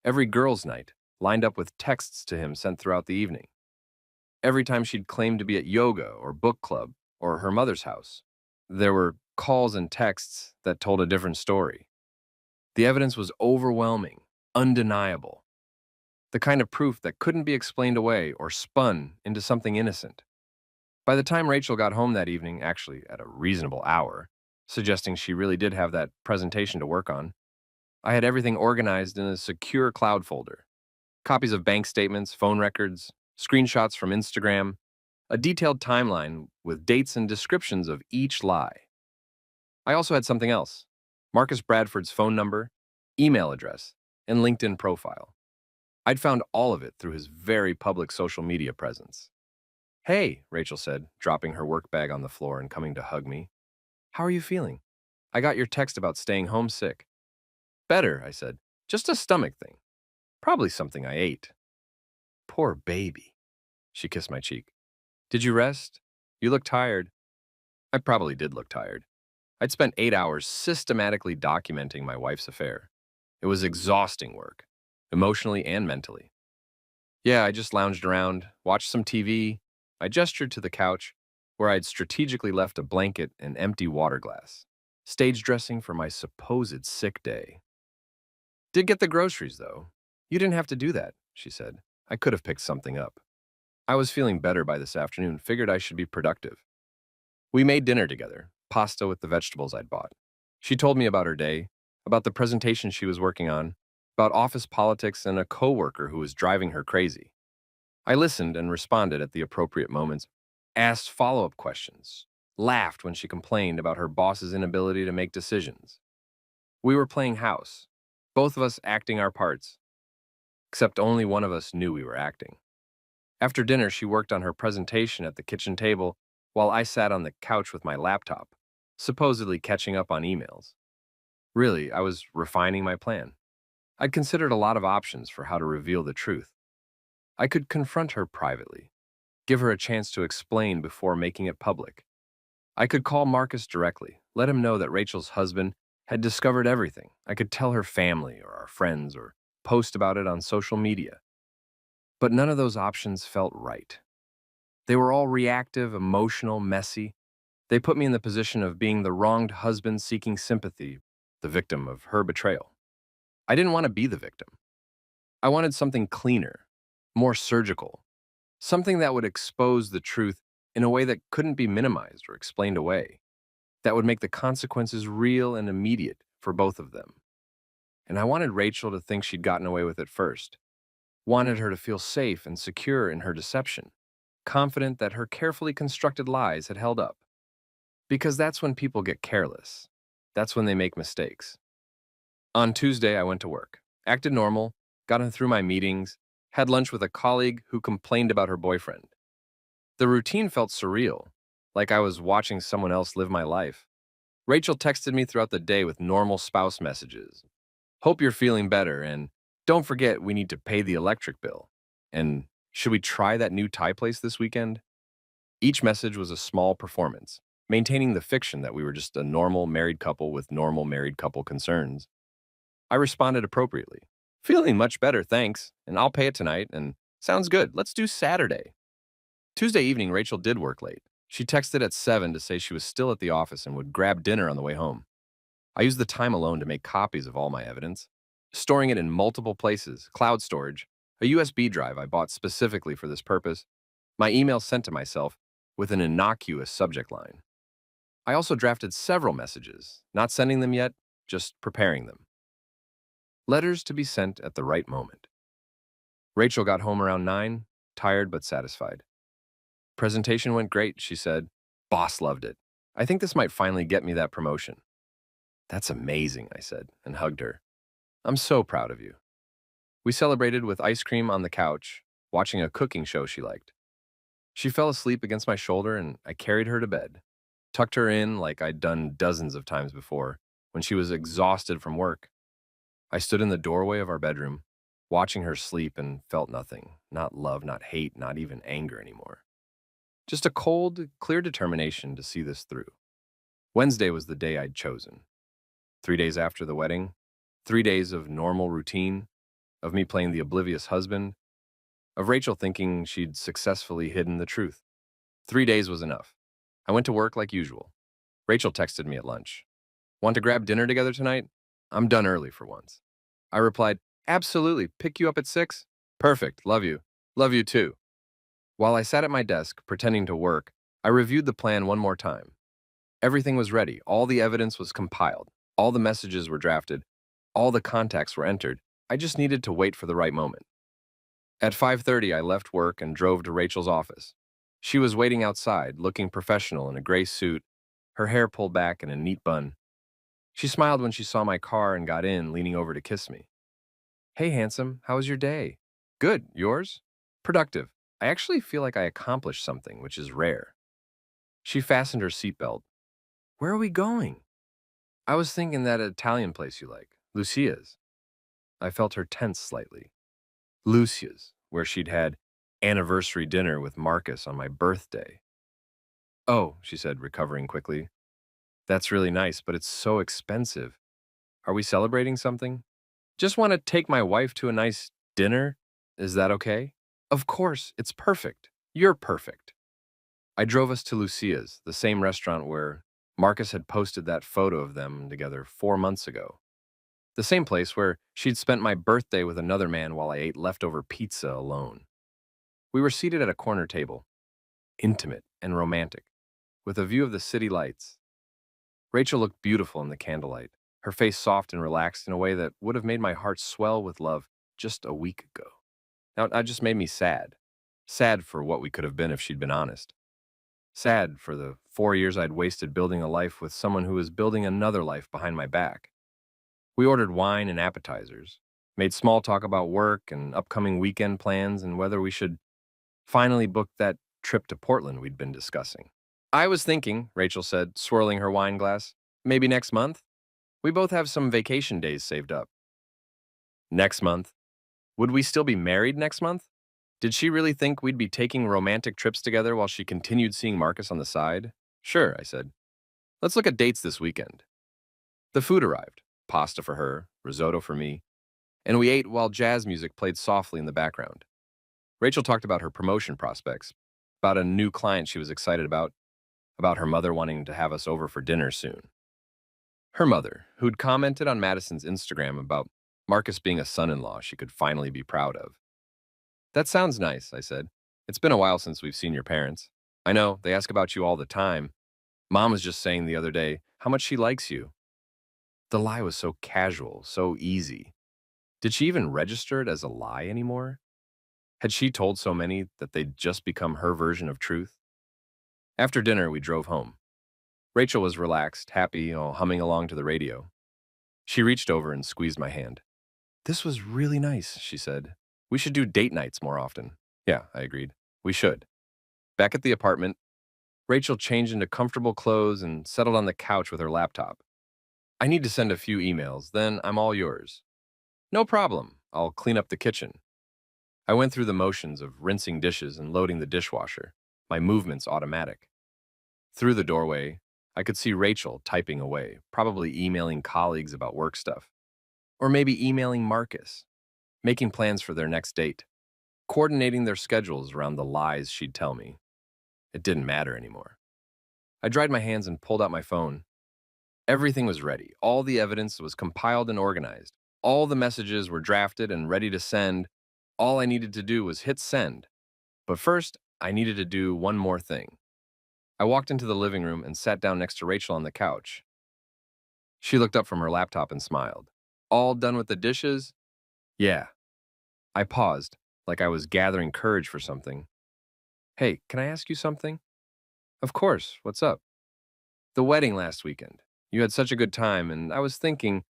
Every girls' night lined up with texts to him sent throughout the evening. Every time she'd claimed to be at yoga or book club or her mother's house, there were calls and texts that told a different story. The evidence was overwhelming, undeniable. The kind of proof that couldn't be explained away or spun into something innocent. By the time Rachel got home that evening, actually at a reasonable hour, suggesting she really did have that presentation to work on, I had everything organized in a secure cloud folder. Copies of bank statements, phone records, screenshots from Instagram, a detailed timeline with dates and descriptions of each lie. I also had something else: Marcus Bradford's phone number, email address, and LinkedIn profile. I'd found all of it through his very public social media presence. Hey, Rachel said, dropping her work bag on the floor and coming to hug me. How are you feeling? I got your text about staying home sick. Better, I said. Just a stomach thing. Probably something I ate. Poor baby. She kissed my cheek. Did you rest? You look tired. I probably did look tired. I'd spent 8 hours systematically documenting my wife's affair. It was exhausting work, emotionally and mentally. Yeah, I just lounged around, watched some TV. I gestured to the couch, where I'd strategically left a blanket and empty water glass, stage dressing for my supposed sick day. Did get the groceries, though. You didn't have to do that, she said. I could have picked something up. I was feeling better by this afternoon, figured I should be productive. We made dinner together, pasta with the vegetables I'd bought. She told me about her day, about the presentation she was working on, about office politics and a coworker who was driving her crazy. I listened and responded at the appropriate moments, asked follow-up questions, laughed when she complained about her boss's inability to make decisions. We were playing house, both of us acting our parts, except only one of us knew we were acting. After dinner, she worked on her presentation at the kitchen table while I sat on the couch with my laptop, supposedly catching up on emails. Really, I was refining my plan. I'd considered a lot of options for how to reveal the truth. I could confront her privately, give her a chance to explain before making it public. I could call Marcus directly, let him know that Rachel's husband had discovered everything. I could tell her family or our friends or post about it on social media. But none of those options felt right. They were all reactive, emotional, messy. They put me in the position of being the wronged husband seeking sympathy, the victim of her betrayal. I didn't want to be the victim. I wanted something cleaner, more surgical, something that would expose the truth in a way that couldn't be minimized or explained away, that would make the consequences real and immediate for both of them. And I wanted Rachel to think she'd gotten away with it first, wanted her to feel safe and secure in her deception, confident that her carefully constructed lies had held up. Because that's when people get careless. That's when they make mistakes. On Tuesday, I went to work, acted normal, got through my meetings, had lunch with a colleague who complained about her boyfriend. The routine felt surreal, like I was watching someone else live my life. Rachel texted me throughout the day with normal spouse messages. Hope you're feeling better, and don't forget we need to pay the electric bill. And should we try that new Thai place this weekend? Each message was a small performance, maintaining the fiction that we were just a normal married couple with normal married couple concerns. I responded appropriately. Feeling much better, thanks, and I'll pay it tonight, and sounds good. Let's do Saturday. Tuesday evening, Rachel did work late. She texted at 7 to say she was still at the office and would grab dinner on the way home. I used the time alone to make copies of all my evidence, storing it in multiple places, cloud storage, a USB drive I bought specifically for this purpose, my email sent to myself with an innocuous subject line. I also drafted several messages, not sending them yet, just preparing them. Letters to be sent at the right moment. Rachel got home around 9, tired but satisfied. Presentation went great, she said. Boss loved it. I think this might finally get me that promotion. That's amazing, I said, and hugged her. I'm so proud of you. We celebrated with ice cream on the couch, watching a cooking show she liked. She fell asleep against my shoulder and I carried her to bed, tucked her in like I'd done dozens of times before when she was exhausted from work. I stood in the doorway of our bedroom, watching her sleep and felt nothing, not love, not hate, not even anger anymore. Just a cold, clear determination to see this through. Wednesday was the day I'd chosen. 3 days after the wedding, 3 days of normal routine, of me playing the oblivious husband, of Rachel thinking she'd successfully hidden the truth. 3 days was enough. I went to work like usual. Rachel texted me at lunch. Want to grab dinner together tonight? I'm done early for once. I replied, absolutely, pick you up at 6? Perfect, love you. Love you too. While I sat at my desk, pretending to work, I reviewed the plan one more time. Everything was ready, all the evidence was compiled, all the messages were drafted, all the contacts were entered. I just needed to wait for the right moment. At 5:30, I left work and drove to Rachel's office. She was waiting outside, looking professional in a gray suit, her hair pulled back in a neat bun. She smiled when she saw my car and got in, leaning over to kiss me. Hey, handsome, how was your day? Good, yours? Productive. I actually feel like I accomplished something, which is rare. She fastened her seatbelt. Where are we going? I was thinking that Italian place you like, Lucia's. I felt her tense slightly. Lucia's, where she'd had anniversary dinner with Marcus on my birthday. Oh, she said, recovering quickly. That's really nice, but it's so expensive. Are we celebrating something? Just want to take my wife to a nice dinner? Is that okay? Of course, it's perfect. You're perfect. I drove us to Lucia's, the same restaurant where Marcus had posted that photo of them together 4 months ago. The same place where she'd spent my birthday with another man while I ate leftover pizza alone. We were seated at a corner table, intimate and romantic, with a view of the city lights. Rachel looked beautiful in the candlelight, her face soft and relaxed in a way that would have made my heart swell with love just a week ago. Now, it just made me sad. Sad for what we could have been if she'd been honest. Sad for the 4 years I'd wasted building a life with someone who was building another life behind my back. We ordered wine and appetizers, made small talk about work and upcoming weekend plans and whether we should finally book that trip to Portland we'd been discussing. I was thinking, Rachel said, swirling her wine glass, maybe next month? We both have some vacation days saved up. Next month. Would we still be married next month? Did she really think we'd be taking romantic trips together while she continued seeing Marcus on the side? Sure, I said. Let's look at dates this weekend. The food arrived. Pasta for her, risotto for me, and we ate while jazz music played softly in the background. Rachel talked about her promotion prospects, about a new client she was excited about her mother wanting to have us over for dinner soon. Her mother, who'd commented on Madison's Instagram about Marcus being a son-in-law she could finally be proud of. That sounds nice, I said. It's been a while since we've seen your parents. I know, they ask about you all the time. Mom was just saying the other day how much she likes you. The lie was so casual, so easy. Did she even register it as a lie anymore? Had she told so many that they'd just become her version of truth? After dinner, we drove home. Rachel was relaxed, happy, all humming along to the radio. She reached over and squeezed my hand. This was really nice, she said. We should do date nights more often. Yeah, I agreed. We should. Back at the apartment, Rachel changed into comfortable clothes and settled on the couch with her laptop. I need to send a few emails, then I'm all yours. No problem. I'll clean up the kitchen. I went through the motions of rinsing dishes and loading the dishwasher, my movements automatic. Through the doorway, I could see Rachel typing away, probably emailing colleagues about work stuff. Or maybe emailing Marcus, making plans for their next date, coordinating their schedules around the lies she'd tell me. It didn't matter anymore. I dried my hands and pulled out my phone. Everything was ready. All the evidence was compiled and organized. All the messages were drafted and ready to send. All I needed to do was hit send. But first, I needed to do one more thing. I walked into the living room and sat down next to Rachel on the couch. She looked up from her laptop and smiled. All done with the dishes? Yeah. I paused, like I was gathering courage for something. Hey, can I ask you something? Of course, what's up? The wedding last weekend. You had such a good time, and I was thinking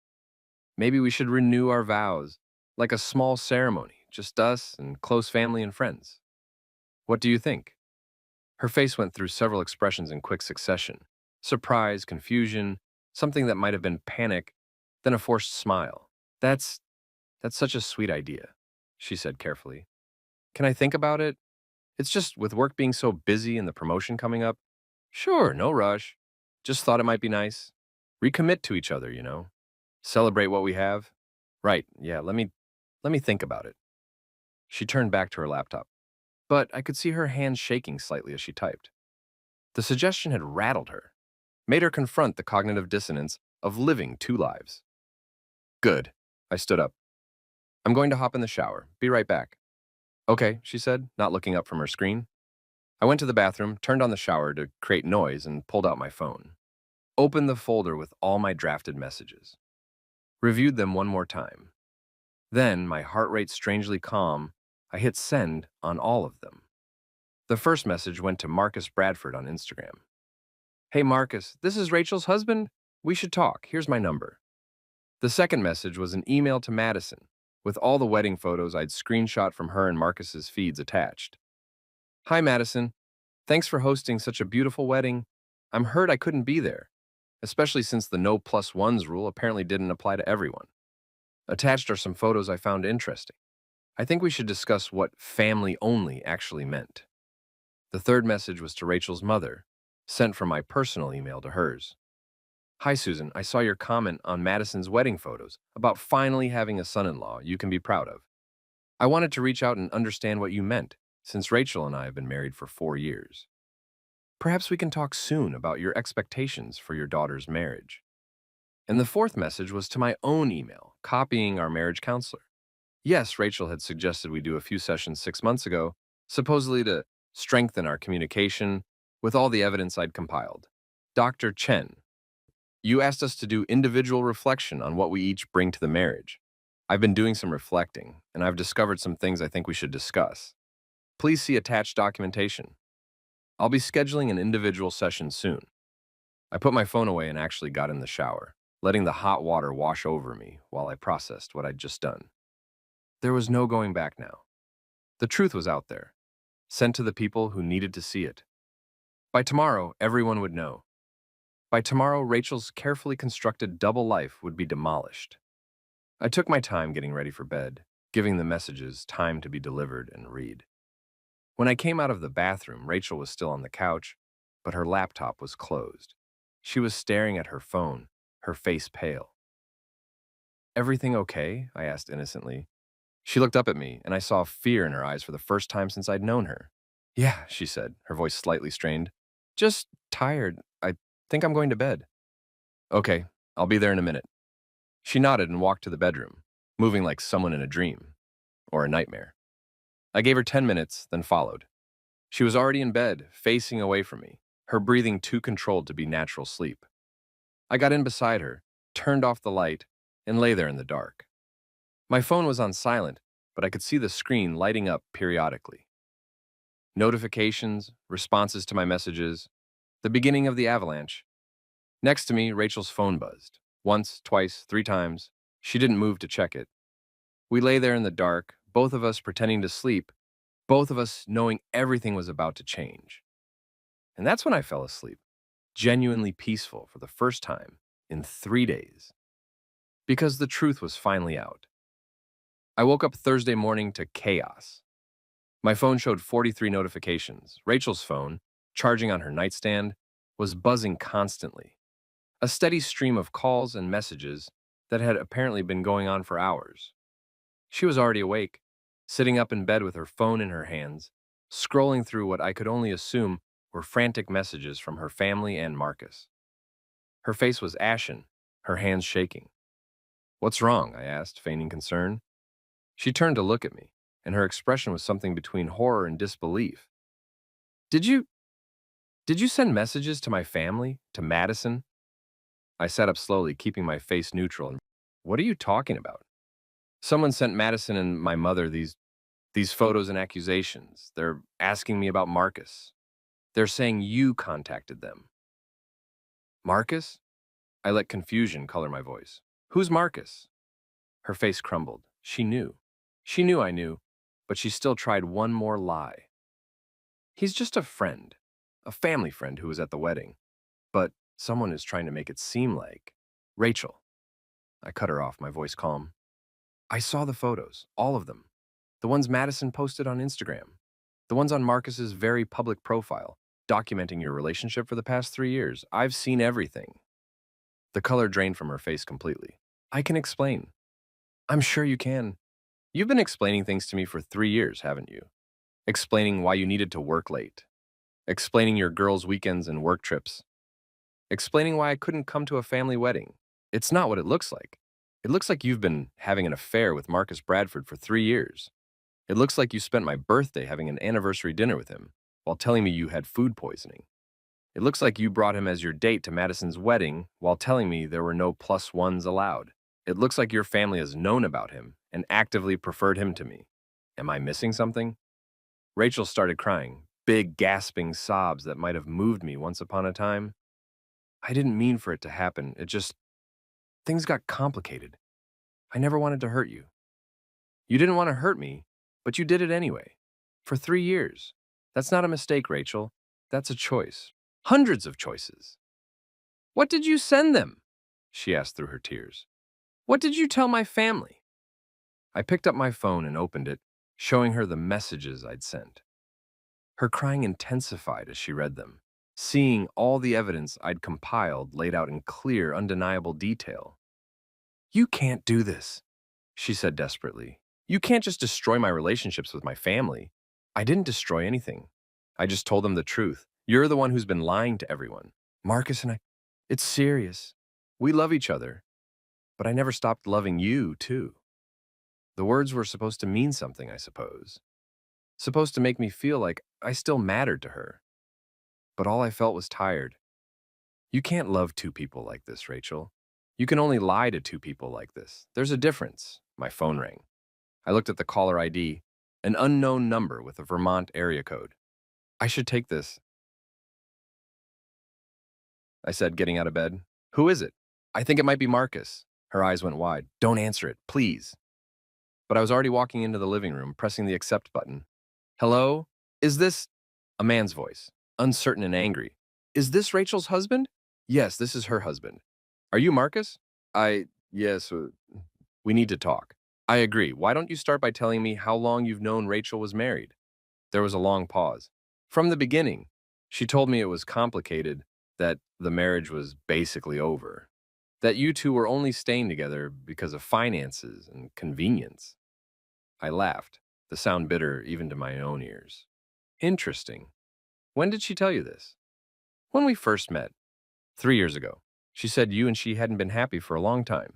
maybe we should renew our vows, like a small ceremony, just us and close family and friends. What do you think? Her face went through several expressions in quick succession. Surprise, confusion, something that might have been panic, then a forced smile. That's such a sweet idea, she said carefully. Can I think about it? It's just with work being so busy and the promotion coming up. Sure, no rush. Just thought it might be nice. Recommit to each other, you know. Celebrate what we have. Right, yeah, let me think about it. She turned back to her laptop, but I could see her hands shaking slightly as she typed. The suggestion had rattled her, made her confront the cognitive dissonance of living two lives. Good. I stood up. I'm going to hop in the shower. Be right back. Okay, she said, not looking up from her screen. I went to the bathroom, turned on the shower to create noise, and pulled out my phone. Opened the folder with all my drafted messages. Reviewed them one more time. Then, my heart rate strangely calm, I hit send on all of them. The first message went to Marcus Bradford on Instagram. Hey Marcus, this is Rachel's husband. We should talk. Here's my number. The second message was an email to Madison, with all the wedding photos I'd screenshot from her and Marcus's feeds attached. Hi Madison, thanks for hosting such a beautiful wedding. I'm hurt I couldn't be there, especially since the no plus ones rule apparently didn't apply to everyone. Attached are some photos I found interesting. I think we should discuss what family only actually meant. The third message was to Rachel's mother, sent from my personal email to hers. Hi Susan, I saw your comment on Madison's wedding photos about finally having a son-in-law you can be proud of. I wanted to reach out and understand what you meant, since Rachel and I have been married for 4 years. Perhaps we can talk soon about your expectations for your daughter's marriage. And the fourth message was to my own email, copying our marriage counselor. Yes, Rachel had suggested we do a few sessions 6 months ago, supposedly to strengthen our communication with all the evidence I'd compiled. Dr. Chen, you asked us to do individual reflection on what we each bring to the marriage. I've been doing some reflecting, and I've discovered some things I think we should discuss. Please see attached documentation. I'll be scheduling an individual session soon. I put my phone away and actually got in the shower, letting the hot water wash over me while I processed what I'd just done. There was no going back now. The truth was out there, sent to the people who needed to see it. By tomorrow, everyone would know. By tomorrow, Rachel's carefully constructed double life would be demolished. I took my time getting ready for bed, giving the messages time to be delivered and read. When I came out of the bathroom, Rachel was still on the couch, but her laptop was closed. She was staring at her phone, her face pale. "Everything okay?" I asked innocently. She looked up at me, and I saw fear in her eyes for the first time since I'd known her. "Yeah," she said, her voice slightly strained. "Just tired. I think I'm going to bed." "Okay, I'll be there in a minute." She nodded and walked to the bedroom, moving like someone in a dream or a nightmare. I gave her 10 minutes, then followed. She was already in bed, facing away from me, her breathing too controlled to be natural sleep. I got in beside her, turned off the light, and lay there in the dark. My phone was on silent, but I could see the screen lighting up periodically. Notifications, responses to my messages, the beginning of the avalanche. Next to me, Rachel's phone buzzed. Once, twice, 3 times. She didn't move to check it. We lay there in the dark, both of us pretending to sleep, both of us knowing everything was about to change. And that's when I fell asleep, genuinely peaceful for the first time in 3 days. Because the truth was finally out. I woke up Thursday morning to chaos. My phone showed 43 notifications. Rachel's phone, charging on her nightstand, was buzzing constantly. A steady stream of calls and messages that had apparently been going on for hours. She was already awake, sitting up in bed with her phone in her hands, scrolling through what I could only assume were frantic messages from her family and Marcus. Her face was ashen, her hands shaking. "What's wrong?" I asked, feigning concern. She turned to look at me, and her expression was something between horror and disbelief. Did you send messages to my family, to Madison?" I sat up slowly, keeping my face neutral. "What are you talking about?" "Someone sent Madison and my mother these photos and accusations. They're asking me about Marcus. They're saying you contacted them." "Marcus?" I let confusion color my voice. "Who's Marcus?" Her face crumbled. She knew. She knew I knew, but she still tried one more lie. "He's just a friend, a family friend who was at the wedding. But someone is trying to make it seem like..." "Rachel." I cut her off, my voice calm. "I saw the photos, all of them. The ones Madison posted on Instagram. The ones on Marcus's very public profile, documenting your relationship for the past 3 years. I've seen everything." The color drained from her face completely. "I can explain." "I'm sure you can. You've been explaining things to me for 3 years, haven't you? Explaining why you needed to work late. Explaining your girls' weekends and work trips. Explaining why I couldn't come to a family wedding. It's not what it looks like. It looks like you've been having an affair with Marcus Bradford for 3 years. It looks like you spent my birthday having an anniversary dinner with him while telling me you had food poisoning. It looks like you brought him as your date to Madison's wedding while telling me there were no plus ones allowed. It looks like your family has known about him and actively preferred him to me. Am I missing something?" Rachel started crying, big gasping sobs that might have moved me once upon a time. "I didn't mean for it to happen. Things got complicated. I never wanted to hurt you." "You didn't want to hurt me, but you did it anyway. For 3 years. That's not a mistake, Rachel. That's a choice. Hundreds of choices." "What did you send them?" she asked through her tears. "What did you tell my family?" I picked up my phone and opened it, showing her the messages I'd sent. Her crying intensified as she read them, seeing all the evidence I'd compiled laid out in clear, undeniable detail. "You can't do this," she said desperately. "You can't just destroy my relationships with my family." "I didn't destroy anything. I just told them the truth. You're the one who's been lying to everyone. Marcus and I, it's serious. We love each other. But I never stopped loving you, too." The words were supposed to mean something, I suppose. Supposed to make me feel like I still mattered to her. But all I felt was tired. You can't love two people like this, Rachel. You can only lie to two people like this. There's a difference. My phone rang. I looked at the caller ID, an unknown number with a Vermont area code. "I should take this," I said, getting out of bed. "Who is it?" "I think it might be Marcus." Her eyes went wide. "Don't answer it, please." But I was already walking into the living room, pressing the accept button. "Hello? Is this..." A man's voice, uncertain and angry. "Is this Rachel's husband?" Yes, this is her husband. Are you Marcus? Yes, we need to talk. I agree. Why don't you start by telling me how long you've known Rachel was married? There was a long pause. From the beginning, she told me it was complicated, that the marriage was basically over, that you two were only staying together because of finances and convenience. I laughed, the sound bitter even to my own ears. Interesting. When did she tell you this? When we first met, 3 years ago. She said you and she hadn't been happy for a long time,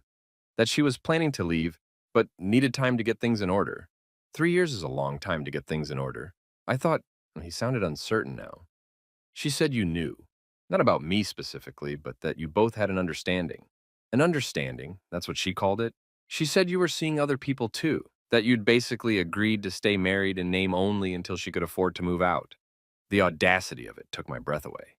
that she was planning to leave, but needed time to get things in order. 3 years is a long time to get things in order. I thought he sounded uncertain now. She said you knew, not about me specifically, but that you both had an understanding. An understanding, that's what she called it. She said you were seeing other people too, that you'd basically agreed to stay married in name only until she could afford to move out. The audacity of it took my breath away.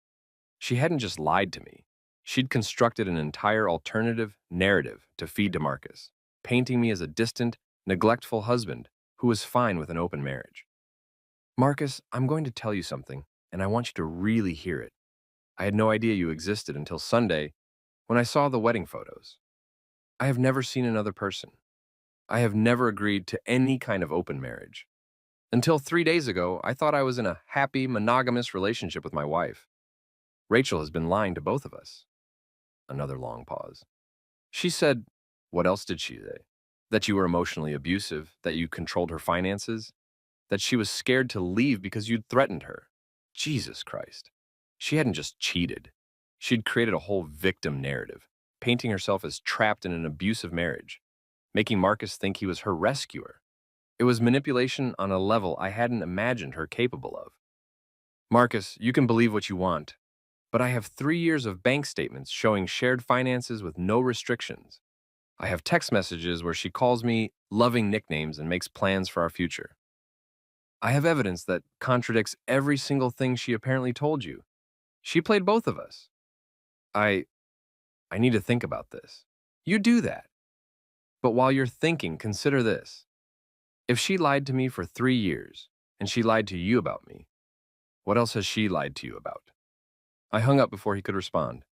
She hadn't just lied to me. She'd constructed an entire alternative narrative to feed to Marcus, painting me as a distant, neglectful husband who was fine with an open marriage. Marcus, I'm going to tell you something, and I want you to really hear it. I had no idea you existed until Sunday when I saw the wedding photos. I have never seen another person. I have never agreed to any kind of open marriage. Until 3 days ago, I thought I was in a happy, monogamous relationship with my wife. Rachel has been lying to both of us. Another long pause. She said, what else did she say? That you were emotionally abusive, that you controlled her finances, that she was scared to leave because you'd threatened her. Jesus Christ. She hadn't just cheated. She'd created a whole victim narrative, painting herself as trapped in an abusive marriage, making Marcus think he was her rescuer. It was manipulation on a level I hadn't imagined her capable of. Marcus, you can believe what you want, but I have 3 years of bank statements showing shared finances with no restrictions. I have text messages where she calls me loving nicknames and makes plans for our future. I have evidence that contradicts every single thing she apparently told you. She played both of us. I I need to think about this. You do that. But while you're thinking, consider this. If she lied to me for 3 years, and she lied to you about me, what else has she lied to you about? I hung up before he could respond.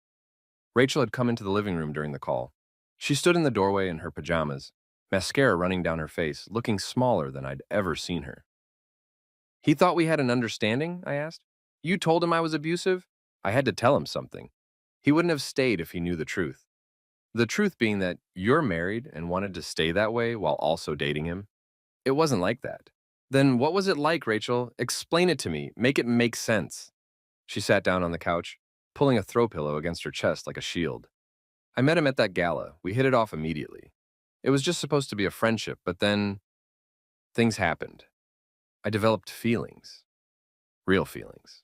Rachel had come into the living room during the call. She stood in the doorway in her pajamas, mascara running down her face, looking smaller than I'd ever seen her. He thought we had an understanding? I asked. You told him I was abusive? I had to tell him something. He wouldn't have stayed if he knew the truth. The truth being that you're married and wanted to stay that way while also dating him. It wasn't like that. Then what was it like, Rachel? Explain it to me. Make it make sense. She sat down on the couch, pulling a throw pillow against her chest like a shield. I met him at that gala. We hit it off immediately. It was just supposed to be a friendship, but then things happened. I developed feelings. Real feelings.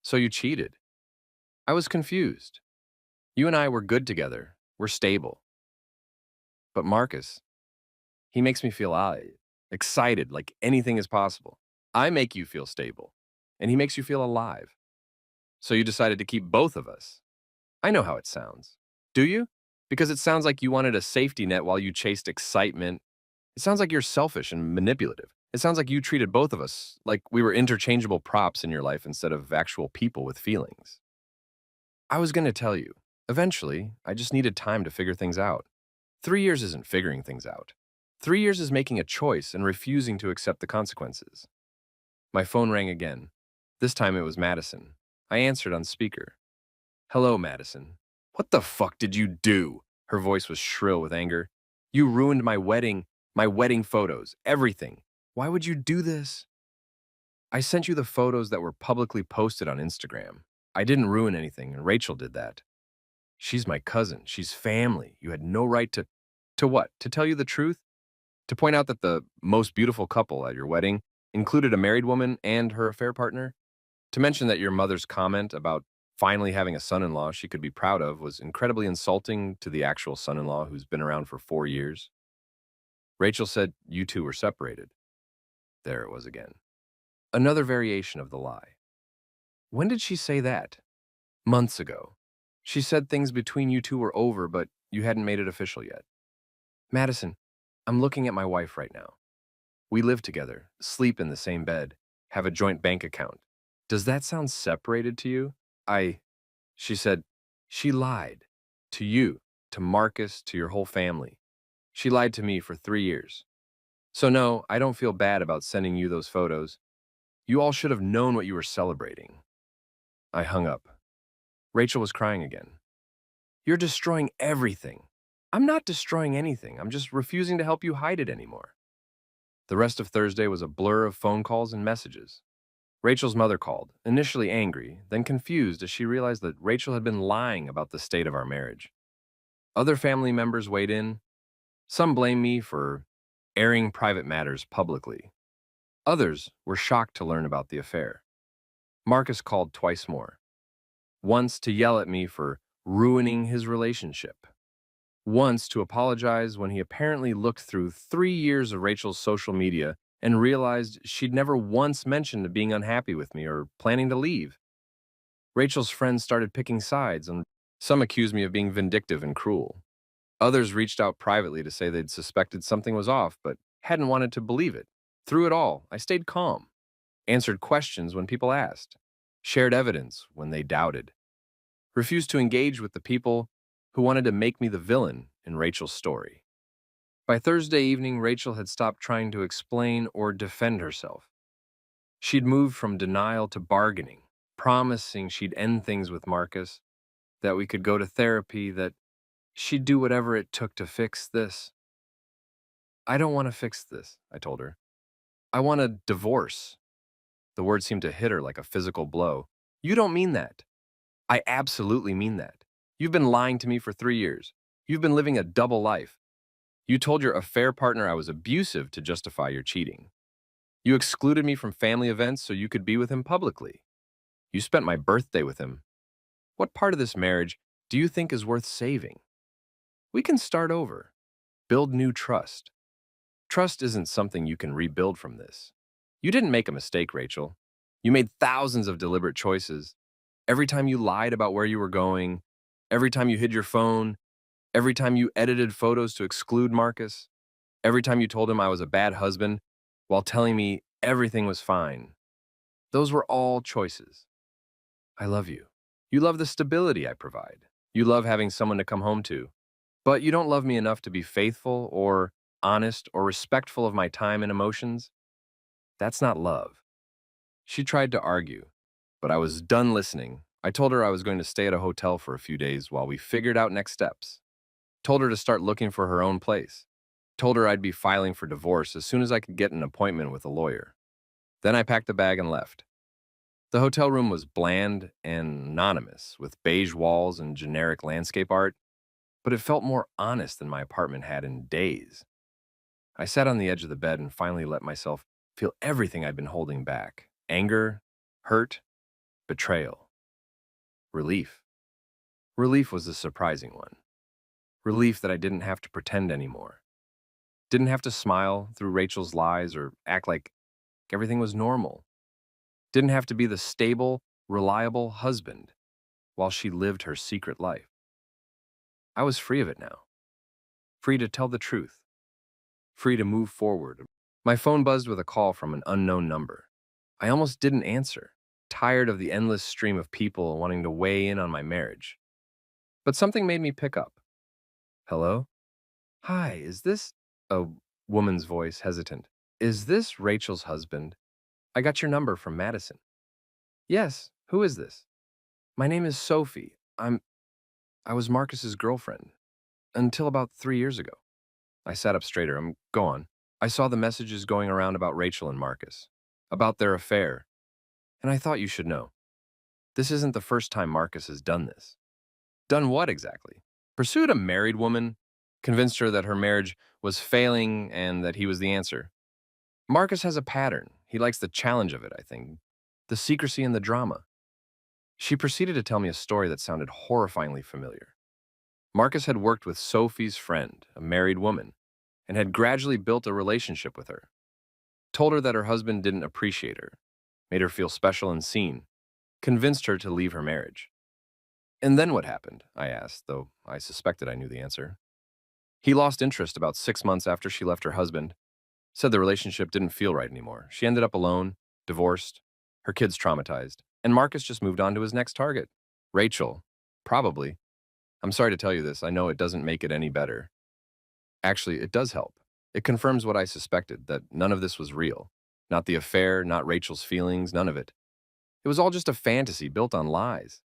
So you cheated. I was confused. You and I were good together. We're stable. But Marcus, he makes me feel excited, like anything is possible. I make you feel stable, and he makes you feel alive. So you decided to keep both of us. I know how it sounds. Do you? Because it sounds like you wanted a safety net while you chased excitement. It sounds like you're selfish and manipulative. It sounds like you treated both of us like we were interchangeable props in your life instead of actual people with feelings. I was going to tell you. Eventually, I just needed time to figure things out. 3 years isn't figuring things out. 3 years is making a choice and refusing to accept the consequences. My phone rang again. This time it was Madison. I answered on speaker. Hello, Madison. What the fuck did you do? Her voice was shrill with anger. You ruined my wedding photos, everything. Why would you do this? I sent you the photos that were publicly posted on Instagram. I didn't ruin anything, and Rachel did that. She's my cousin. She's family. You had no right to... To what? To tell you the truth? To point out that the most beautiful couple at your wedding included a married woman and her affair partner? To mention that your mother's comment about finally having a son-in-law she could be proud of was incredibly insulting to the actual son-in-law who's been around for 4 years? Rachel said you two were separated. There it was again. Another variation of the lie. When did she say that? Months ago. She said things between you two were over, but you hadn't made it official yet. Madison, I'm looking at my wife right now. We live together, sleep in the same bed, have a joint bank account. Does that sound separated to you? She said, She lied. To you, to Marcus, to your whole family. She lied to me for 3 years. So no, I don't feel bad about sending you those photos. You all should have known what you were celebrating. I hung up. Rachel was crying again. You're destroying everything. I'm not destroying anything. I'm just refusing to help you hide it anymore. The rest of Thursday was a blur of phone calls and messages. Rachel's mother called, initially angry, then confused as she realized that Rachel had been lying about the state of our marriage. Other family members weighed in. Some blamed me for airing private matters publicly. Others were shocked to learn about the affair. Marcus called twice more. Once to yell at me for ruining his relationship. Once to apologize when he apparently looked through 3 years of Rachel's social media and realized she'd never once mentioned being unhappy with me or planning to leave. Rachel's friends started picking sides, and some accused me of being vindictive and cruel. Others reached out privately to say they'd suspected something was off, but hadn't wanted to believe it. Through it all, I stayed calm, answered questions when people asked, shared evidence when they doubted, refused to engage with the people who wanted to make me the villain in Rachel's story. By Thursday evening, Rachel had stopped trying to explain or defend herself. She'd moved from denial to bargaining, promising she'd end things with Marcus, that we could go to therapy, that she'd do whatever it took to fix this. I don't want to fix this, I told her. I want a divorce. The word seemed to hit her like a physical blow. You don't mean that. I absolutely mean that. You've been lying to me for 3 years. You've been living a double life. You told your affair partner I was abusive to justify your cheating. You excluded me from family events so you could be with him publicly. You spent my birthday with him. What part of this marriage do you think is worth saving? We can start over. Build new trust. Trust isn't something you can rebuild from this. You didn't make a mistake, Rachel. You made thousands of deliberate choices. Every time you lied about where you were going, every time you hid your phone, every time you edited photos to exclude Marcus, every time you told him I was a bad husband while telling me everything was fine. Those were all choices. I love you. You love the stability I provide. You love having someone to come home to. But you don't love me enough to be faithful or honest or respectful of my time and emotions. That's not love. She tried to argue, but I was done listening. I told her I was going to stay at a hotel for a few days while we figured out next steps. Told her to start looking for her own place. Told her I'd be filing for divorce as soon as I could get an appointment with a lawyer. Then I packed a bag and left. The hotel room was bland and anonymous, with beige walls and generic landscape art, but it felt more honest than my apartment had in days. I sat on the edge of the bed and finally let myself feel everything I'd been holding back: anger, hurt, betrayal, relief. Relief was the surprising one. Relief that I didn't have to pretend anymore. Didn't have to smile through Rachel's lies or act like everything was normal. Didn't have to be the stable, reliable husband while she lived her secret life. I was free of it now. Free to tell the truth. Free to move forward. My phone buzzed with a call from an unknown number. I almost didn't answer, tired of the endless stream of people wanting to weigh in on my marriage. But something made me pick up. Hello? Hi, is this... A woman's voice, hesitant. Is this Rachel's husband? I got your number from Madison. Yes, who is this? My name is Sophie. I was Marcus's girlfriend. Until about 3 years ago. I sat up straighter. Go on. I saw the messages going around about Rachel and Marcus. About their affair. And I thought you should know. This isn't the first time Marcus has done this. Done what exactly? Pursued a married woman, convinced her that her marriage was failing and that he was the answer. Marcus has a pattern. He likes the challenge of it, I think. The secrecy and the drama. She proceeded to tell me a story that sounded horrifyingly familiar. Marcus had worked with Sophie's friend, a married woman, and had gradually built a relationship with her. Told her that her husband didn't appreciate her, made her feel special and seen, convinced her to leave her marriage. And then what happened? I asked, though I suspected I knew the answer. He lost interest about 6 months after she left her husband, said the relationship didn't feel right anymore. She ended up alone, divorced, her kids traumatized, and Marcus just moved on to his next target. Rachel, probably. I'm sorry to tell you this. I know it doesn't make it any better. Actually, it does help. It confirms what I suspected, that none of this was real. Not the affair, not Rachel's feelings, none of it. It was all just a fantasy built on lies.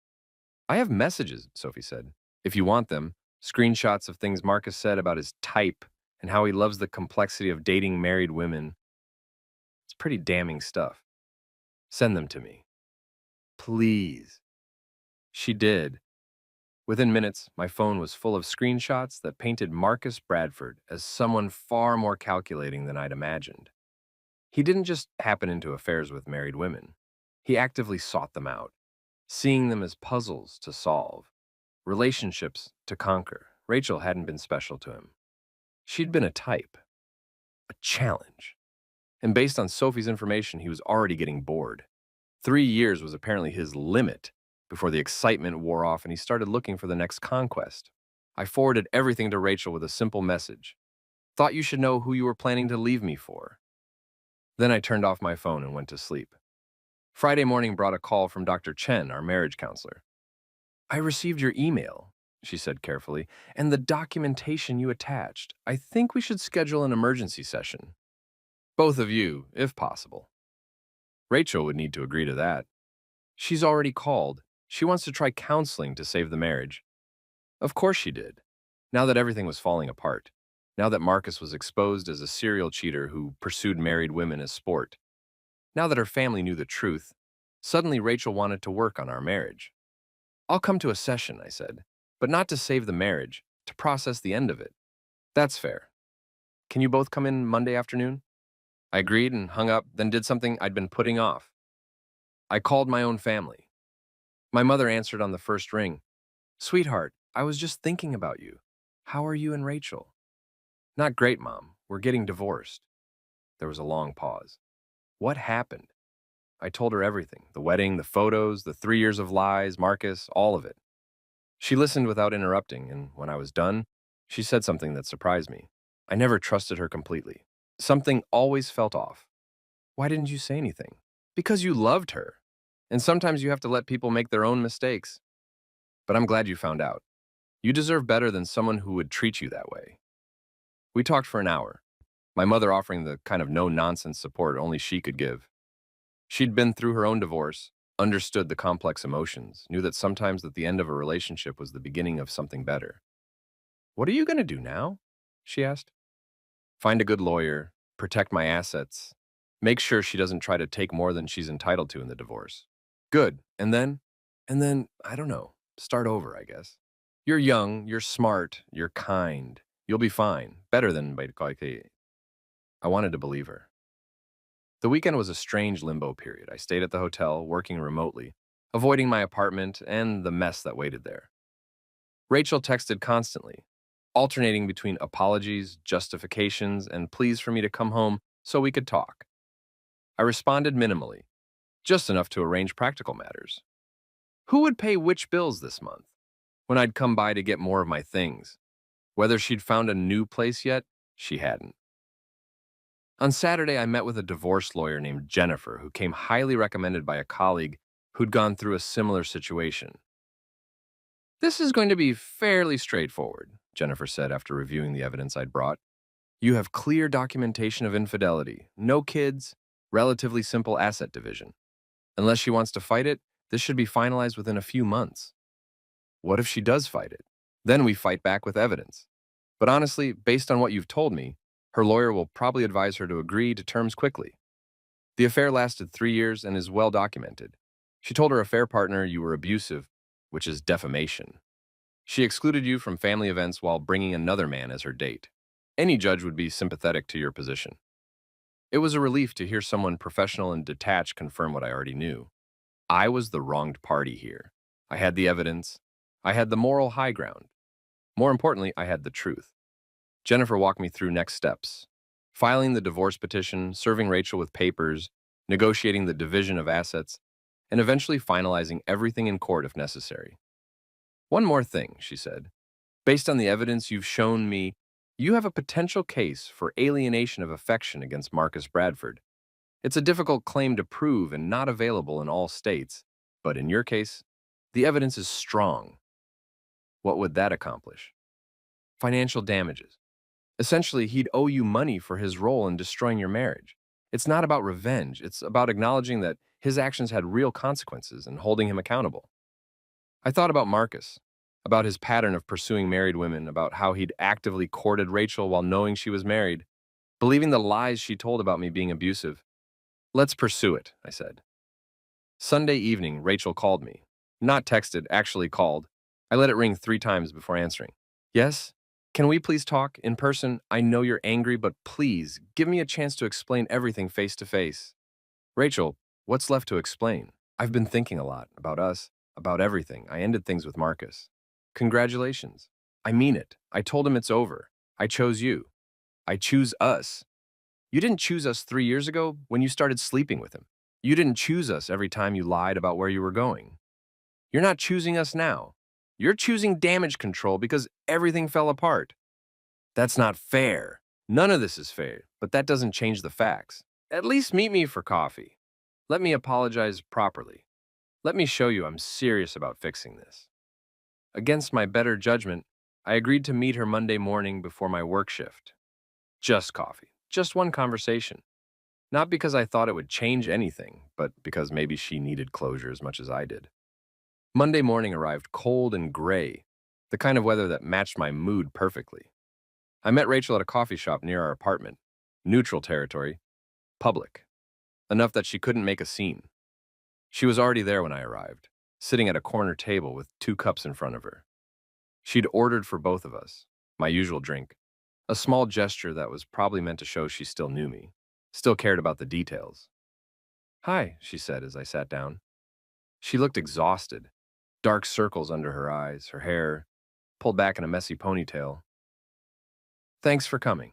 I have messages, Sophie said. If you want them, screenshots of things Marcus said about his type and how he loves the complexity of dating married women. It's pretty damning stuff. Send them to me. Please. She did. Within minutes, my phone was full of screenshots that painted Marcus Bradford as someone far more calculating than I'd imagined. He didn't just happen into affairs with married women. He actively sought them out, seeing them as puzzles to solve, relationships to conquer. Rachel hadn't been special to him. She'd been a type, a challenge. And based on Sophie's information, he was already getting bored. 3 years was apparently his limit before the excitement wore off and he started looking for the next conquest. I forwarded everything to Rachel with a simple message. Thought you should know who you were planning to leave me for. Then I turned off my phone and went to sleep. Friday morning brought a call from Dr. Chen, our marriage counselor. I received your email, she said carefully, and the documentation you attached. I think we should schedule an emergency session. Both of you, if possible. Rachel would need to agree to that. She's already called. She wants to try counseling to save the marriage. Of course she did. Now that everything was falling apart. Now that Marcus was exposed as a serial cheater who pursued married women as sport. Now that her family knew the truth, suddenly Rachel wanted to work on our marriage. I'll come to a session, I said, but not to save the marriage, to process the end of it. That's fair. Can you both come in Monday afternoon? I agreed and hung up, then did something I'd been putting off. I called my own family. My mother answered on the first ring. Sweetheart, I was just thinking about you. How are you and Rachel? Not great, Mom. We're getting divorced. There was a long pause. What happened? I told her everything. The wedding, the photos, the 3 years of lies, Marcus, all of it. She listened without interrupting, and when I was done, she said something that surprised me. I never trusted her completely. Something always felt off. Why didn't you say anything? Because you loved her. And sometimes you have to let people make their own mistakes. But I'm glad you found out. You deserve better than someone who would treat you that way. We talked for an hour, my mother offering the kind of no-nonsense support only she could give. She'd been through her own divorce, understood the complex emotions, knew that sometimes at the end of a relationship was the beginning of something better. What are you going to do now? She asked. Find a good lawyer, protect my assets, make sure she doesn't try to take more than she's entitled to in the divorce. Good. And then, I don't know, start over, I guess. You're young, you're smart, you're kind. You'll be fine. Better than Baitkoike. I wanted to believe her. The weekend was a strange limbo period. I stayed at the hotel, working remotely, avoiding my apartment and the mess that waited there. Rachel texted constantly, alternating between apologies, justifications, and pleas for me to come home so we could talk. I responded minimally, just enough to arrange practical matters. Who would pay which bills this month? When I'd come by to get more of my things. Whether she'd found a new place yet, she hadn't. On Saturday, I met with a divorce lawyer named Jennifer, who came highly recommended by a colleague who'd gone through a similar situation. This is going to be fairly straightforward, Jennifer said after reviewing the evidence I'd brought. You have clear documentation of infidelity, no kids, relatively simple asset division. Unless she wants to fight it, this should be finalized within a few months. What if she does fight it? Then we fight back with evidence. But honestly, based on what you've told me, her lawyer will probably advise her to agree to terms quickly. The affair lasted 3 years and is well documented. She told her affair partner you were abusive, which is defamation. She excluded you from family events while bringing another man as her date. Any judge would be sympathetic to your position. It was a relief to hear someone professional and detached confirm what I already knew. I was the wronged party here. I had the evidence. I had the moral high ground. More importantly, I had the truth. Jennifer walked me through next steps. Filing the divorce petition, serving Rachel with papers, negotiating the division of assets, and eventually finalizing everything in court if necessary. One more thing, she said. Based on the evidence you've shown me, you have a potential case for alienation of affection against Marcus Bradford. It's a difficult claim to prove and not available in all states, but in your case, the evidence is strong. What would that accomplish? Financial damages. Essentially, he'd owe you money for his role in destroying your marriage. It's not about revenge, it's about acknowledging that his actions had real consequences and holding him accountable. I thought about Marcus, about his pattern of pursuing married women, about how he'd actively courted Rachel while knowing she was married, believing the lies she told about me being abusive. Let's pursue it, I said. Sunday evening, Rachel called me. Not texted, actually called. I let it ring 3 times before answering. Yes? Can we please talk in person? I know you're angry, but please give me a chance to explain everything face to face. Rachel, what's left to explain? I've been thinking a lot about us, about everything. I ended things with Marcus. Congratulations. I mean it. I told him it's over. I chose you. I choose us. You didn't choose us 3 years ago when you started sleeping with him. You didn't choose us every time you lied about where you were going. You're not choosing us now. You're choosing damage control because everything fell apart. That's not fair. None of this is fair, but that doesn't change the facts. At least meet me for coffee. Let me apologize properly. Let me show you I'm serious about fixing this. Against my better judgment, I agreed to meet her Monday morning before my work shift. Just coffee. Just one conversation. Not because I thought it would change anything, but because maybe she needed closure as much as I did. Monday morning arrived cold and gray, the kind of weather that matched my mood perfectly. I met Rachel at a coffee shop near our apartment. Neutral territory. Public. Enough that she couldn't make a scene. She was already there when I arrived, sitting at a corner table with 2 cups in front of her. She'd ordered for both of us, my usual drink, a small gesture that was probably meant to show she still knew me, still cared about the details. Hi, she said as I sat down. She looked exhausted, dark circles under her eyes, her hair pulled back in a messy ponytail. Thanks for coming.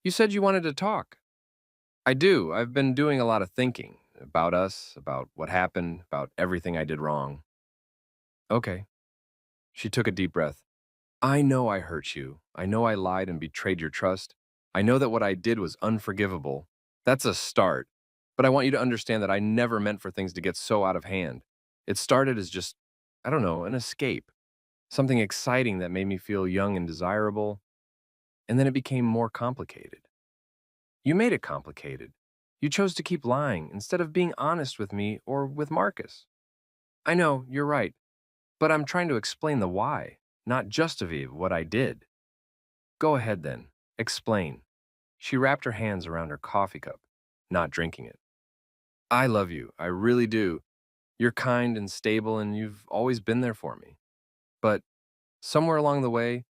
You said you wanted to talk. I do. I've been doing a lot of thinking about us, about what happened, about everything I did wrong. Okay. She took a deep breath. I know I hurt you. I know I lied and betrayed your trust. I know that what I did was unforgivable. That's a start. But I want you to understand that I never meant for things to get so out of hand. It started as just, I don't know, an escape. Something exciting that made me feel young and desirable. And then it became more complicated. You made it complicated. You chose to keep lying instead of being honest with me or with Marcus. I know, you're right. But I'm trying to explain the why, not justify what I did. Go ahead then. Explain. She wrapped her hands around her coffee cup, not drinking it. I love you. I really do. You're kind and stable, and you've always been there for me. But somewhere along the way,